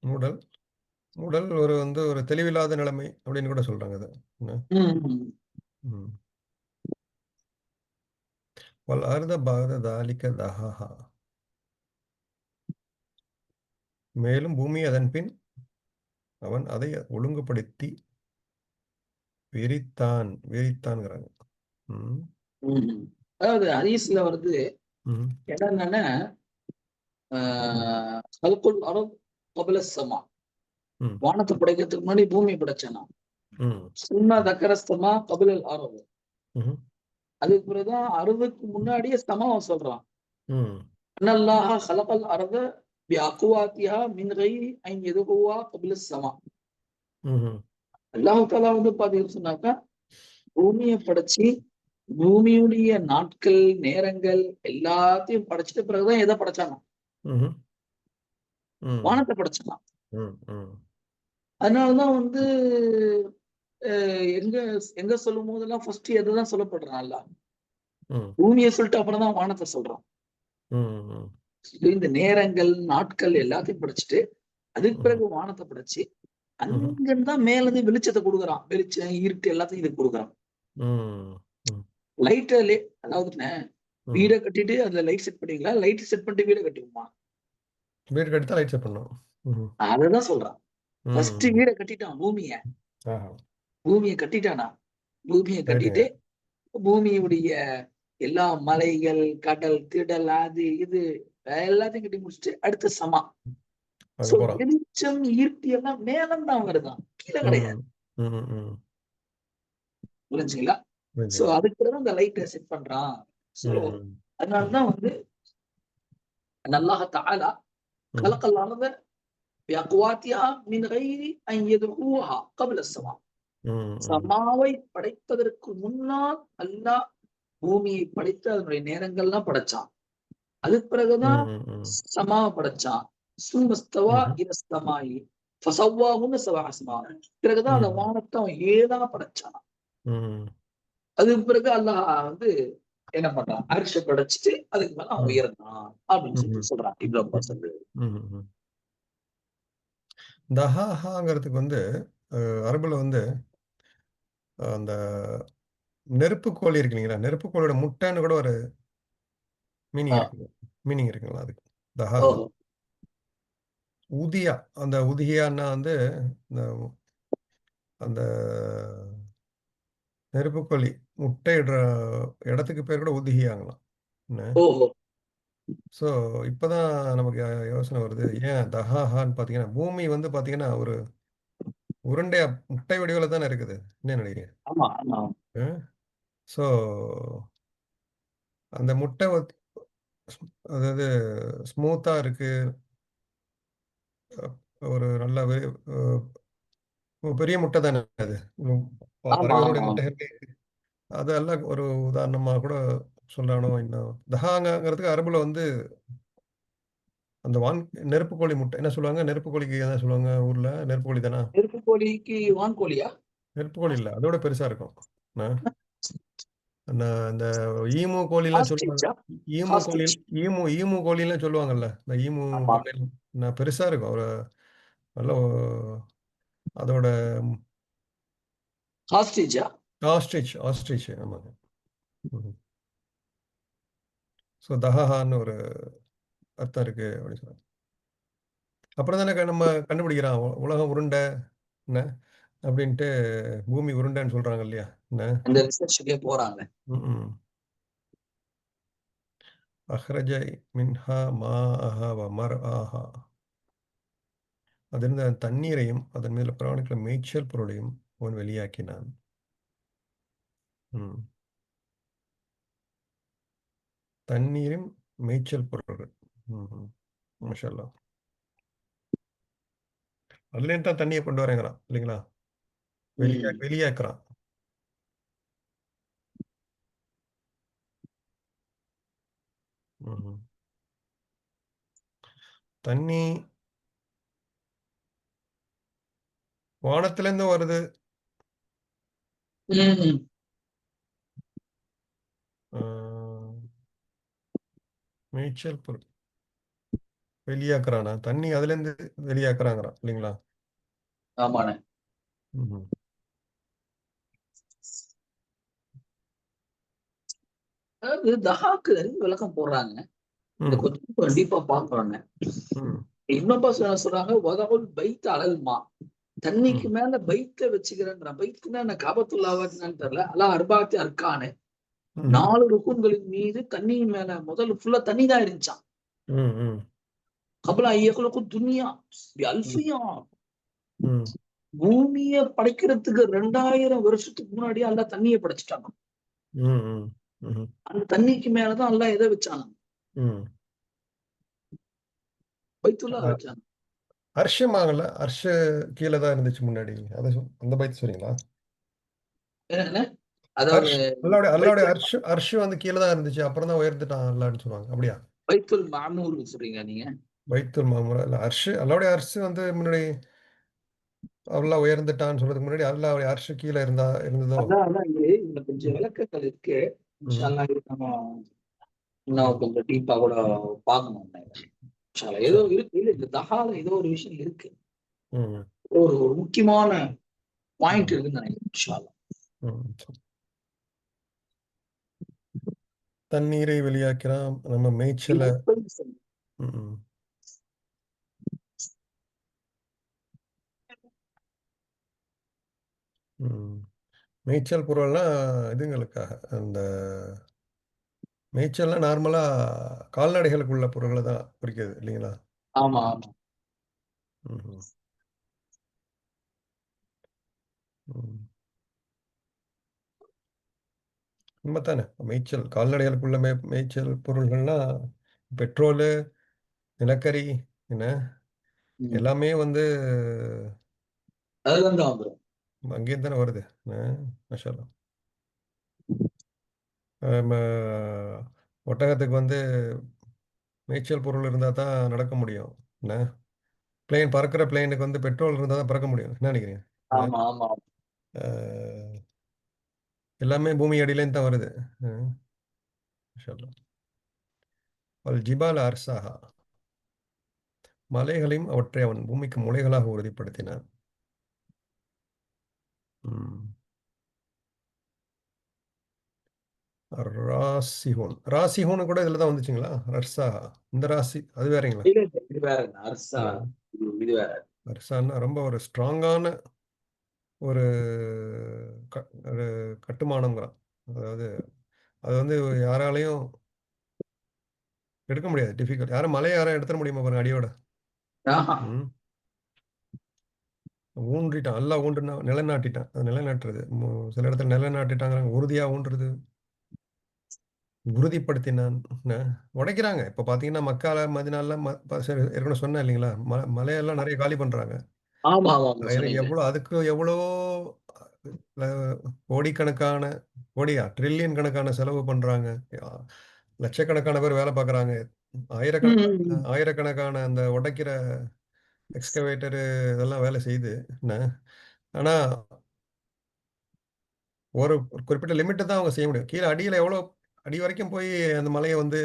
மூடல். மூடல் ஒரு தெளிவில்லாத நிலைமை அப்படின்னு கூட சொல்றாங்க அத. என்ன? ம். ம். வல் அர்த பஅத தாலிக தஹாஹா. மேலும் பூமி அதன்பின் அவன் அதை ஒழுங்குபடுத்தி விரித்தான்ங்கிறாங்க. ம். ம். அதாவது ஹதீஸ்ல வருது ம். என்னன்னா ம். ஹல்குல் அர்த் கப்ல ஸமா. ம். வானத்தை படைக்கிறதுக்கு முன்னாடி பூமி படைச்சானா. ம். சுன்னா தக்கர ஸமா கப்ல அர்த். ம்ஹ்ம். அதுக்கு பிறகுதான் அறுவதுக்கு முன்னாடியே சமாவை சொல்றான். ம். அன்னல்லாஹ ஹலகல் அர்த பி அக்வாத்திஹா மின் கைரி அன் யதுகுவா கப்ல ஸமா. ம்ஹ்ம். அல்லாஹ் தஆலா வந்து பாத்தீங்கன்னு சொன்னாக்கா பூமியை படைச்சு பூமியுடைய நாட்கள் நேரங்கள் எல்லாத்தையும் படைச்சிட்ட பிறகுதான் எதை படைச்சாங்க. ம்ஹ்ம். ம். வானத்தை படைச்சாங்க. ம். ம். அதனாலதான் வந்து எங்க எங்க சொல்லும் போதெல்லாம் ஃபர்ஸ்ட் எதுதான் சொல்லப்படுறான் அல்ல. ம். பூமியை சொல்லிட்டு அப்புறம் தான் வானத்தை சொல்றான். ம். ம். இந்த நேரங்கள் நாட்கள் எல்லாத்தையும் படைச்சிட்டு அதுக்கு ம்ஹ்ம். பிறகு வானத்தை படைச்சு ம்ஹ்ம். அங்கிருந்தா மேலது வெளிச்சத்தை கொடுக்குறான். வெளிச்சம் இருட்டு எல்லாத்தையும் இது கொடுக்குறான். ம். ம். லைட் அதாவது ம். வீடை கட்டிட்டு அதுல லைட் செட் பண்ணீங்களா? லைட் செட் பண்ணிட்டு வீடை கட்டுவோமா? வீடு கட்டி தான் லைட் செட் பண்ணணும். ம்ஹ்ம். அததான் சொல்றான். ஃபர்ஸ்ட் ம். வீடை கட்டிட்டான் பூமிய. ஆஹா. பூமியை கட்டிட்டானா? பூமியை ரைட்டுங்க. கட்டிட்டு பூமியுடைய எல்லா மலைகள், கடல், திடல் அது இது எல்லாத்தையும் கட்டி முடிச்சுட்டு அடுத்து சமா. அங்க சோ போறான். வெளிச்சம் ஈர்ப்பு எல்லாம் மேலந்தான் வருதான், கீழே ம். கிடையாது. ம். ம். புரிஞ்சுங்களா? சோ புரியுதுங்க. அதுக்கு பிறகு அந்த லைட்டை செட் பண்றான். சோ ம். ம். அதனாலதான் வந்து أن الله تعالى ம், خلق الأرض بأقواتها من غير أن يدعوها قبل السماء. ம், ம், சமாவை படைப்பதற்கு முன்னால் அல்லாஹ் பூமியை படைத்து அதனுடைய நேரங்கள்லாம் படைச்சான். அதுக்கு பிறகுதான் ம், ம், சமாவை படைச்சான். சுமஸ்தவா ம்ஹும், இரஸ்தமாயி ஃபசவ்வாஹுன்ன சபஅ சமா. பிறகுதான் அந்த ம், வானத்தை அவன் ஏழா படைச்சான். ம், அதுக்கு பிறகு அல்லாஹ் வந்து என்ன பண்றான், அரிச படைச்சிட்டு அதுக்கு மேல அவன் ம், உயர்ந்தான் அப்படின்னு ம்ஹும், சொல்லிட்டு சொல்றான் இப்னு அப்பாஸ் வந்து. ம்ஹும். தஹாஹாங்கிறதுக்கு வந்து அரபுல வந்து அந்த நெருப்பு கோழி இருக்கு இல்லைங்களா? நெருப்பு கோழியோட முட்டைன்னு கூட ஒரு மீனிங் ஆஹ் இருக்குங்க. மீனிங் இருக்குங்களா அதுக்கு? தஹாஹா. ஓஹோ உதியா. அந்த உதியான்னா வந்து இந்த அந்த நெருப்புக்கோழி முட்டையிடுற இடத்துக்கு பேர் கூட உதிகியாங்களாம். என்ன? ஓஹோ ஸோ இப்பதான் நமக்கு யோசனை வருது. ஏன் தஹாஹான்னு பார்த்தீங்கன்னா, பூமி வந்து பார்த்தீங்கன்னா, ஒரு உருண்டையா முட்டை வடிவில தானே இருக்குது. என்ன நினைக்கிறீங்க? ஆமா ஆமா. ஸோ அந்த முட்டை அதாவது ஸ்மூத்தா இருக்கு. ஒரு நல்ல பெரிய முட்டை தானே அது. ம், ஆமா பறவைகளுடைய ஆமா. முட்டைகள் அதெல்லாம் ஒரு உதாரணமா கூட சொல்லணும். இன்னும் தஹாங்கிறதுக்கு அரபுல வந்து அந்த நெருப்பு கோழி முட்டை என்ன சொல்லுவாங்க? நெருப்பு கோழிக்கு என்ன சொல்லுவாங்க ஊர்ல? நெருப்பு கோழி தானா? நெருப்பு கோழிக்கு வான்கோழியா? நெருப்பு கோழி இல்ல. அதோட பெருசா இருக்கும். அ அந்த ஈமு கோழிலாம் சொல்லுவாங்க. ஆஸ்ட்ரிச்சா? ஈமு கோழி ஆஸ்ட்ரிச். ஈமு கோழிலாம் சொல்லுவாங்கல்ல. இந்த ஈமு ஆமா. பண்ணையில பெருசா இருக்கும். ஒரு நல்ல அதோட ஆஸ்ட்ரிச்சா? ஆஸ்ட்ரிச் ஆமாங்க. ம்ஹ்ம். ஸோ தஹாஹான்னு ஒரு அர்த்தம் இருக்கு அப்படின்னு சொல்றாங்க. அப்புறம் தானே நம்ம கண்டுபிடிக்கிறான். உலகம் உருண்டை என்ன அப்படின்ட்டு பூமி உருண்டைன்னு சொல்றாங்க இல்லையா? என்ன? அந்த ரிசர்ச்சுக்கே போறாங்க. ம்ம். அஹ்ரஜ மின்ஹா மாஅஹா வ மர்ஆஹா. அதிலிருந்து அந்த தண்ணீரையும் அதன் மேல் பிராணிக்குள்ள மேய்ச்சல் பொருளையும் அவன் வெளியாக்கினான். ம். தண்ணீரும் மேய்ச்சல் பொருள்கள். ம்ஹ்ம். மாஷா அல்லாஹ். அதுலேருந்து தான் தண்ணிய கொண்டு வரேங்கிறான் இல்லைங்களா? ம். வெளியாக்குறான். ம்ஹ்ம். தண்ணி வானத்திலேருந்து வருது. ம். ஆ மேய்ச்சல் பொருள் வெளியாக்குறானா? தண்ணி அதுலேருந்து வெளியாக்குறாங்கிறான் இல்லைங்களா? ஆமாண்ணே. ம்ஹ்ம். அதாவது தஹாக்கு விளக்கம் போடுறாங்க. இத ம். கொஞ்சம் டீப்பா பார்க்கணும்ண்ணே. ம். இன்னொப்பா சொல்றாங்க வதகுல் பைத் அலல்மா. தண்ணிக்கு ம். மேல பைத்த வச்சுக்கிறேன்றான். பைத்துனா என்ன காபத்துல்லாவா என்னன்னு தெரியல. அல்லாஹ் அர்பாத்தி அர்க்கானு. ம்ஹ்ம். 4 ருக்குன்களின் மீது தண்ணியின் மேல முதல்ல ஃபுல்லா தண்ணி தான் இருந்துச்சாம். ம். ம். கபல ஐயக்குலுக்கு துன்யா ம். அல்ஃபியா. ம். பூமிய படைக்கிறதுக்கு 2000 வருஷத்துக்கு முன்னாடியே அல்லாஹ் தண்ணிய படைச்சுட்டாங்க. ம். ம். ம்ஹ்ம். அந்த தண்ணிக்கு மேலதான் அல்லாஹ் எதை வச்சாங்க? ம். பைத்துல்லா அ வச்சாங்க. அர்ஷமாங்கல்ல. கீழ தான் இருந்துச்சு முன்னாடி. அந்த பைத் சொல்றீங்களா? என்னண்ணே? அதாவது அர்ஷ் அல்லாவுடைய அல்லாவுடைய பைத்துல் அர்ஷ் வந்து கீழ தான் இருந்துச்சு. அப்புறம் தான் உயர்த்துட்டான் அல்லாஹ்ன்னு சொல்லுவாங்க. அப்படியா? பைத்துல் மாமூர் சொல்றீங்க நீங்க? பைத்துல் மாமூரா? இல்ல அல்லாவுடைய அர்ஷ் வந்து முன்னாடி அல்லாஹ் உயர்ந்துட்டான்னு சொல்றதுக்கு முன்னாடி அல்லாவுடைய அர்ஷ் கீழ இருந்ததோ? அதான் இது இதுல கொஞ்சம் ம். விளக்கங்கள் இருக்கு. இன்ஷா ம். அல்லாஹ் இது நம்ம இன்னும் ம். கொஞ்சம் டீப்பா கூட பார்க்கணும். இன்ஷா அல்லாஹ் ஏதோ சரி. இருக்கு. இல்ல இந்த தஹால ஏதோ ஒரு விஷயம் இருக்கு. ம். ஒரு முக்கியமான பாயிண்ட் ம். இருக்குன்னு நினைக்கிறேன். இன்ஷா அல்லாஹ். ம். சரி. தண்ணீரை வெளியாக்கிறான். நம்ம மேய்ச்சல இது எப்படின்னு சொல்லுங்க. ம். ம். மேய்ச்சல் புறம்னா இதுங்களுக்காக. அந்த மேய்ச்சல்னா நார்மலா கால்நடைகளுக்குள்ள பொருள்கள தான் குறிக்கிது இல்லைங்களா? ஆமா ஆமா. ம்ஹ்ம். ம். உண்மத்தானே. மேய்ச்சல் கால்நடைகளுக்குள்ள மேய்ச்சல் பொருள்கள்னா பெட்ரோலு, நிலக்கரி என்ன எல்லாமே வந்து அதுல தான் வந்துரும். அங்கேயும் தானே வருது. மாஷா அல்லாஹ். நம்ம ஒட்டகத்துக்கு வந்து மேய்ச்சல் பொருள் இருந்தால் தான் நடக்க முடியும். என்ன பறக்கிற பிளேனுக்கு வந்து பெட்ரோல் இருந்தால் தான் பறக்க முடியும். என்ன நினைக்கிறீங்க? என்ன? ஆமா ஆமா. அஹ், எல்லாமே பூமி அடியிலேருந்து தான் வருது. மாஷா அல்லாஹ். வல் ஜிபால் அர்சாஹா, மலைகளையும் அவற்றை அவன் பூமிக்கு முளைகளாக உறுதிப்படுத்தினான். ம். ராசிஹூன், ராசிஹூன் கூட இதில் தான் வந்துச்சுங்களா? ரர்சாஹா இந்த ராசி அது வேறங்களா? இல்ல இல்ல, இது வேற அர்சா. இது வேற. ரர்சான்னா ரொம்ப ஒரு ஸ்ட்ராங்கான ஒரு ஒரு கட்டுமானம்ங்கிறான். அதாவது அது வந்து யாராலையும் எடுக்க முடியாது. டிஃபிகல்ட். யாரும் மலையை யாரும் எடுத்துட முடியுமா பாருங்க அடியோட. ஆஹா. ம். ஊன்றிட்டான், நல்லா ஊன்றுனா நிலைநாட்டிட்டான். அது நிலைநாட்டுறது சில இடத்துல நிலைநாட்டிட்டாங்கிறாங்க. உறுதியாக ஊன்றுறது, உறுதிப்படுத்தினான். என்ன, உடைக்கிறாங்க. இப்போ பார்த்தீங்கன்னா மக்கால மதினாலாம் சரி, ஏற்கனவே சொன்னேன் இல்லைங்களா? மலையெல்லாம் நிறைய காலி பண்ணுறாங்க. ஆமா ஆமா சொன்னீங்க. எவ்வளோ அதுக்கு எவ்வளோ கோடிக்கணக்கான கோடியா ட்ரில்லியன் கணக்கான செலவு பண்ணுறாங்க. லட்சக்கணக்கான பேர் வேலை பார்க்குறாங்க. ம். ஆயிரக்கணக்கான அந்த உடைக்கிற எக்ஸ்கவேட்டரு இதெல்லாம் வேலை செய்யுது. என்ன ஆனா ஒரு குறிப்பிட்ட லிமிட்ட தான் அவங்க செய்ய முடியும். கீழ அடியில எவ்வளோ அடி வரைக்கும் போய் அந்த மலைய வந்து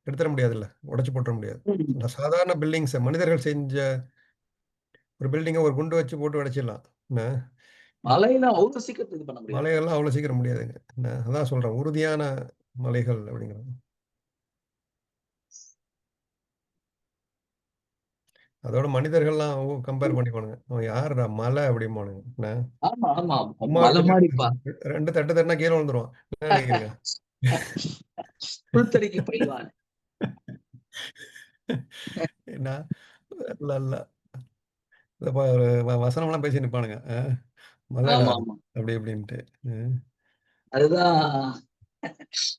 எடுத்துற முடியாதுல்ல. உடைச்சு போட்டுற முடியாது. ம். இந்த சாதாரண பில்டிங்ஸ மனிதர்கள் செஞ்ச ஒரு பில்டிங்க ஒரு குண்டு வச்சு போட்டு உடைச்சிடலாம். என்ன மழையில அவ்வளவு சீக்கிரத்துல இது பண்ண முடியாது. மலைகள்லாம் அவ்வளோ சீக்கிரம் முடியாதுங்க. என்ன அதான் சொல்றேன். உறுதியான மலைகள் அப்படிங்கிறது. அதோட மனிதர்கள்லாம் கம்பேர் பண்ணிக்குவானுங்க. அவன் யார்றா மலை அப்படிம்பானுங்க. என்ன ஆமா ஆமா. சும்மா மலை அப்படி மாறிப்பா. 2 தட்டு தட்டுனா கீழ விழுந்துருவான். என்ன நினைக்கிறீங்க? புல்தடிக்கு பயில்வான். என்ன இல்ல, இல்ல. இந்த ஒரு வசனம்லாம் பேசி நிப்பானுங்க. மலைடா ஆமா அது ஆமா. அப்படி இப்படின்ட்டு. ம். அதுதான்.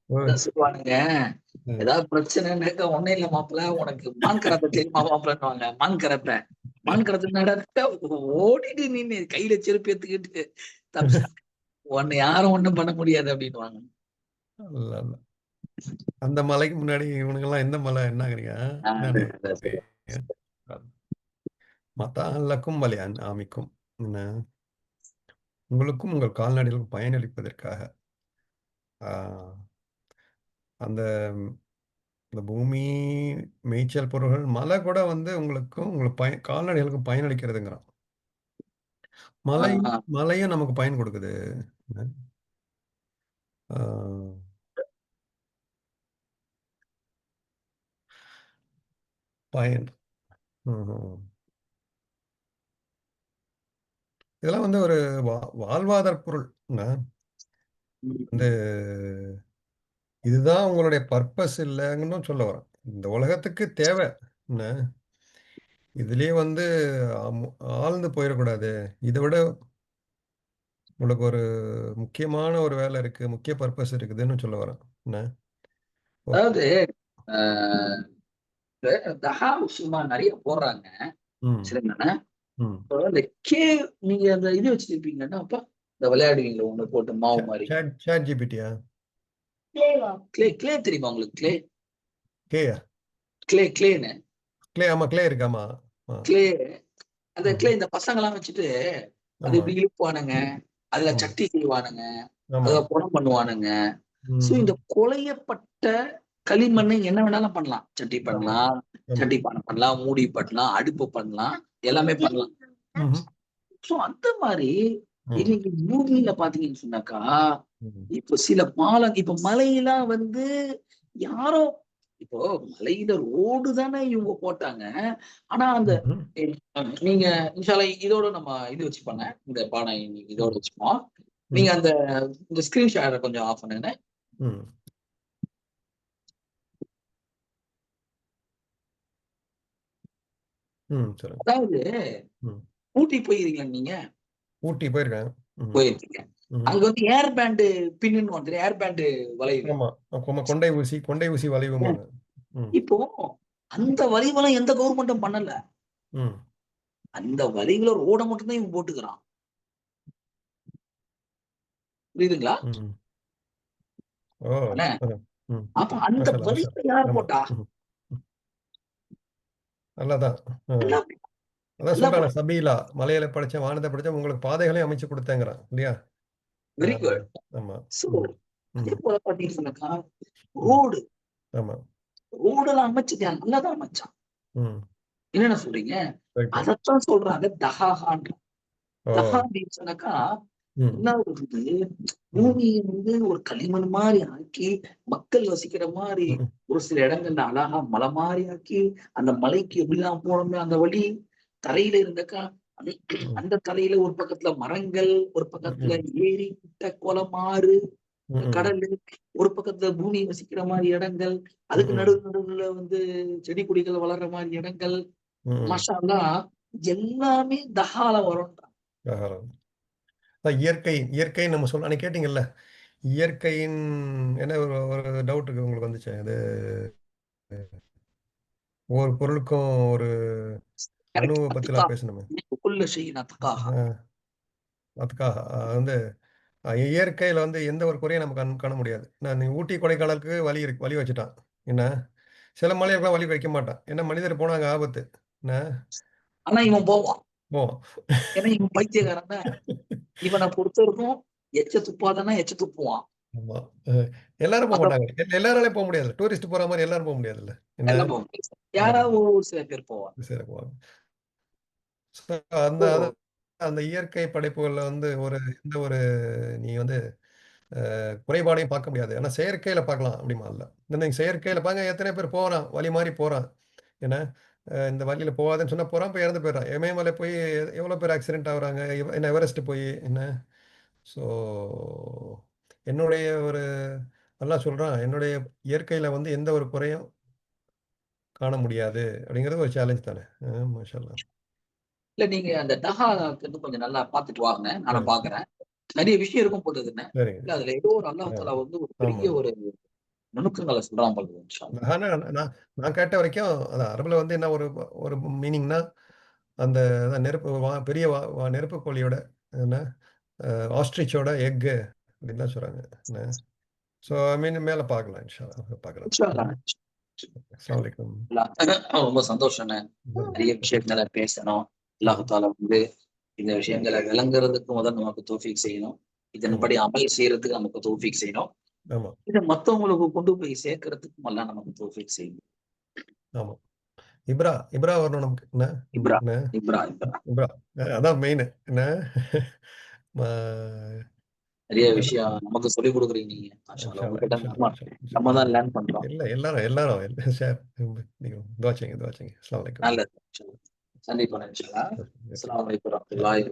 ஓ, அதான் சொல்லுவானுங்க. ம். ஏதாவது பிரச்சனைன்னாக்க ஒண்ணும் இல்ல மாப்பிள்ள, உனக்கு மான் கரப்பை தெரியுமா மாப்பிள்ளன்னுவாங்க. மான் கரப்பை. மான் கரத்து நடத்த ஓடிட்டு நின்னு கையில செருப்பு எடுத்துக்கிட்டு தப்பிச்சு, உன்னை யாரும் ஒண்ணும் பண்ண முடியாது அப்படின்னுவாங்க. இல்ல, இல்ல. அந்த மலைக்கு முன்னாடி இவனுங்கெல்லாம் எந்த மலை என்னங்கிறீங்க? என்ன அதான் சொல்லுவாங்க. நினைக்கிறீங்க? மத்தாலக்கும் வலியான் ஆமிக்கும். என்ன உங்களுக்கும் உங்கள் கால்நடைகளுக்கும் பயனளிப்பதற்காக. ஆ, அந்த இந்த பூமி மேய்ச்சல் பொருள்கள் மலை கூட வந்து உங்களுக்கும் உங்கள் கால்நடைகளுக்கும் பயனளிக்கிறதுங்கிறான். மலை ஆஹ் மலையும் நமக்கு பயன் கொடுக்குது. ஆ, பயன். ம்ஹ்ம். இதெல்லாம் வந்து ஒரு வாழ்வாதார பொருள். என்ன வந்து இதுதான் உங்களுடைய பர்ப்பஸ் இல்லைங்கன்னு சொல்ல வரேன். இந்த உலகத்துக்கு தேவை. என்ன இதுலயே வந்து ஆழ்ந்து போயிடக்கூடாது. இதை விட உங்களுக்கு ஒரு முக்கியமான ஒரு வேலை இருக்கு, முக்கிய பர்ப்பஸ் இருக்குதுன்னு சொல்ல வரேன். என்ன ஒரு அதாவது ஆஹ் தஹா விஷயமா நிறைய போடுறாங்க. ம் சரிங்கண்ணா. ம் இப்போ இந்த நீங்க அந்த இது வச்சிருப்பீங்கன்னா அப்ப இந்த விளையாடுவீங்களா ஒண்ணு போட்டு மாவு மாதிரி. சேட் ஜிபிடியா? கிளே கிளே தெரியுமா உங்களுக்கு? கிளே கேயா? கிளேன்னு கிளே, ஆமா கிளே இருக்கு, ஆமா. ஆ, கிளே. அந்த ம், கிளே இந்த பசங்க எல்லாம் வச்சுட்டு அது ஆமா, இப்படி இழுப்பானுங்க. அதுல ஆமா, சட்டி செய்வானுங்க. ஆமா. அதுல குடம் பண்ணுவானுங்க. சோ ம், இந்த குலையப்பட்ட களிமண்ணை என்ன வேணாலும் பண்ணலாம். சட்டி ஆமா, பண்ணலாம், ஆமா. சட்டி பானை பண்ணலாம், மூடி பண்ணலாம், அடுப்பு பண்ணலாம், எல்லாமே பண்ணலாம். ம்ஹ்ம், சோ அந்த மாதிரி ம், இன்னைக்கு பூமியில பாத்தீங்கன்னு சொன்னாக்கா, ம், இப்ப சில இப்ப மலையெல்லாம் வந்து யாரோ இப்போ மலையில ரோடு தானே இவங்க போட்டாங்க. ஆனா அந்த ம்ஹ்ம், நீங்க இன்ஷால்லா இதோட நம்ம இது வச்சுப்பாங்க. இந்த பானை இன்னைக்கு இதோட ம், வச்சுப்போம். நீங்க ம், அந்த இந்த ஸ்கிரீன் ஷேரை கொஞ்சம் ஆஃப் பண்ணுங்க. ம், ம். சொல்லுங்க. அதாவது ம். ஊட்டி போயிருக்கீங்களா நீங்க? ஊட்டி போயிருக்கேன். ம், போயிருக்கீங்க. ம். அங்க வந்து ஏர் பேண்டு பின்னுன்னு வந்து ஏர் பேண்டு வளையுது. ஆமா. கொண்டை ஊசி வளைவும்பாங்க. ம், இப்போ அந்த வரிவெல்லாம் எந்த கவர்மெண்ட்டும் பண்ணல. ம். அந்த வரிகள ரோட மட்டும் தான் இவன் போட்டுக்கிறான். புரியுதுங்களா? ம். ஓ! அண்ணே, ம். அப்ப அந்த மாஷா அல்லாஹ், மாஷா வரிகள அல்லாஹ். யார் ஆமா. போட்டா? ம். ம். நல்லாதான். அல்லாஹ் அதான் அல்லாஹ் சொல்றானே போட்டான். சபீலா. மலையில படைச்சேன், வானத்த படைச்சேன், உங்களுக்கு பாதைகளையும் அமைச்சு குடுத்தேங்கிறான். இல்லையா? ஆ. Very good. ஆமா. சோ, ம். அதே ம். போல பார்த்தீங்கன்னாக்கா, ம். ரோடு ஆமா. ரோடெல்லாம் அமைச்சது யார்? அல்லாஹ் தான் அமைச்சான். ம். என்னண்ணே சொல்றீங்க? ரைட்டு. அதத்தான் சொல்றாங்க தஹாஹான்ற. ஓ! தஹா அப்படின்னு சொன்னாக்கா, ம். என்ன வந்து ம். பூமிய வந்து ஒரு களிமண் மாரி ஆக்கி, மக்கள் வசிக்கிற மாரி ம். ஒரு சில இடங்கள்ல அழகா மலை மாரி ஆக்கி, அந்த மலைக்கு எப்படிலாம் போனோமோ அந்த வழி, தரையில இருந்தாக்கா, அந்த ம். அந்த தரையில ஒரு பக்கத்துல மரங்கள், ஒரு பக்கத்துல ம். ஏரி, குட்டை, குளம், ஆறு, ம். கடலு, ஒரு பக்கத்துல பூமி வசிக்கிற மாரி இடங்கள், அதுக்கு ம். நடுவுல வந்து செடி கொடிகள் வளர்ற மாரி இடங்கள், ம். மாஷா அல்லாஹ் எல்லாமே தஹால வரும்ன்றான். ஆஹா. அதான் இயற்கை இயற்கை நம்ம சொல்ல அன்னைக்கு கேட்டீங்கல்ல. இயற்கையின் என்ன ஒரு ஒரு டவுட் உங்களுக்கு வந்துச்சு. அது ஒவ்வொரு பொருளுக்கும் ஒரு கரெக்ட். அணுவ அத்துக்கா பத்திலாம் பேசணுமே. குல்ல ஷைஇன் அத்காஹா. அ அதுக்காக வந்து இயற்கையில வந்து எந்த ஒரு குறையும் நம்ம காண முடியாது. நான் ஊட்டி, கொடைக்கானலுக்கு வழி இருக்கு. வழி வச்சுட்டான். என்ன? சில மலைகளுக்கெல்லாம் வழி வைக்க மாட்டான். ஏன்னா மனிதர் போனா அங்க ஆபத்து. என்ன? ஆனா இவன் போவான். போவோம். ஏன்னா இவன் பைத்தியக்காரன் தான். இவன பொறுத்தவரைக்கும் எச்ச துப்பாதன்னா எச்ச துப்புவான். ஆமா. அ எல்லாரும் அத போமாட்டாங்க. எல்லாராலயும் போ முடியாதுல்ல. டூரிஸ்ட் போற மாரி எல்லாரும் போ முடியாதுல்ல. என்ன? எல்லாம் போக முடியாது. ஆமா. யாராவது ஒரு சில பேர் போவாங்க. சரி போவாங்க. ஸோ அந்த ஓ! அத அந்த இயற்கை படைப்புகள்ல வந்து எந்த ஒரு நீ வந்து குறைபாடையும் பார்க்க முடியாது. ஆனா செயற்கையில பார்க்கலாம் அப்படிம்பான்ல. நீங்க செயற்கையில பாருங்க எத்தன பேர் போறான். வழி மாறி போறான். என்ன? இந்த வழியில போகாதன்னு சொன்னா போறான், போய் இறந்து போயிடுறான். இமயமலை போய் எவ்வளோ பேர் ஆக்சிடென்ட் ஆகுறாங்க. என்ன எவரெஸ்ட் போய் என்ன? ஸோ என்னுடைய ஒரு அல்லாஹ் சொல்றான், என்னுடைய இயற்கையில வந்து எந்த ஒரு குறையும் காண முடியாது. அப்படிங்கிறது ஒரு சேலஞ்ச் தானே. மாஷா அல்லாஹ். இல்ல நீங்க அந்த டஹாக்கு வந்து கொஞ்சம் நல்லா பார்த்துட்டு வாங்க. நானும் சரி, பார்க்குறேன். நெறைய விஷயம் இருக்கும் போலதுன்னு. சரிங்க. இல்ல அதுல ஏதோ ஒரு அல்லாஹ் ஆ, தாலா வந்து ஒரு ஆமா. பெரிய ஒரு நுணுக்கங்கள சொல்றான் போலது இன்ஷா அல்லாஹ். ஆனா நான் நான் கேட்ட வரைக்கும் அது அரபுல வந்து என்ன ஒரு ஒரு மீனிங்னா, அந்த அதான் நெருப்பு பெரிய நெருப்பு கோழியோட என்ன ஆஸ்ட்ரிச்சோட எக்கு அப்படின்னு தான் சொல்றாங்க. என்ன? ஸோ ஐ மீன் மேல பார்க்கலாம். இன்ஷா அல்லாஹ் பார்க்கலாம். இன்ஷா அல்லாஹ். அஸ்ஸலாமு அலைக்கும். ரொம்ப சந்தோஷங்க. நெறைய விஷயங்கள பேசணும். அல்லாஹ் ம். தாலா வந்து இந்த விஷயங்கள விளங்குறதுக்கு முதல் நமக்கு தௌஃபீக் செய்யணும். ஆமா, இதன்படி அமல் செய்யறதுக்கு நமக்கு தௌஃபீக் செய்யணும். ஆமா, இத மத்தவங்களுக்கு கொண்டு போய் சேர்க்கறதுக்கும் அல்லாஹ் நமக்கு தௌஃபீக் செய்யணும். ஆமா. இப்ரா வரணும் நமக்கு. என்ன? இப்ரா, என்ன? இப்ரா, இப்ரா. இப்ரா. அதான் மெயினு. என்ன? ம நெறைய என்னது? விஷயம் நமக்கு சொல்லிக் குடுக்குறீங்க நீங்க. மாஷா அல்லாஹ். இன்ஷா அல்லாஹ், உங்ககிட்ட இன்ஷா அல்லாஹ், நம்ம இன்ஷா அல்லாஹ், இன்ஷா நம்ம அல்லாஹ். தான் லேர்ன் பண்றோம். எல்லாரும் ஷேர். நீங்க துவா செய்யுங்க. அஸ்ஸலாமு அலைக்கும். நல்லது. இன்ஷா அல்லாஹ். சந்திப்போம் இன்ஷா அல்லாஹ். ஓகே. அஸ்ஸலாமு அலைக்கும் அஸ்ஸலாமு வரஹ்மத்துல்லாஹி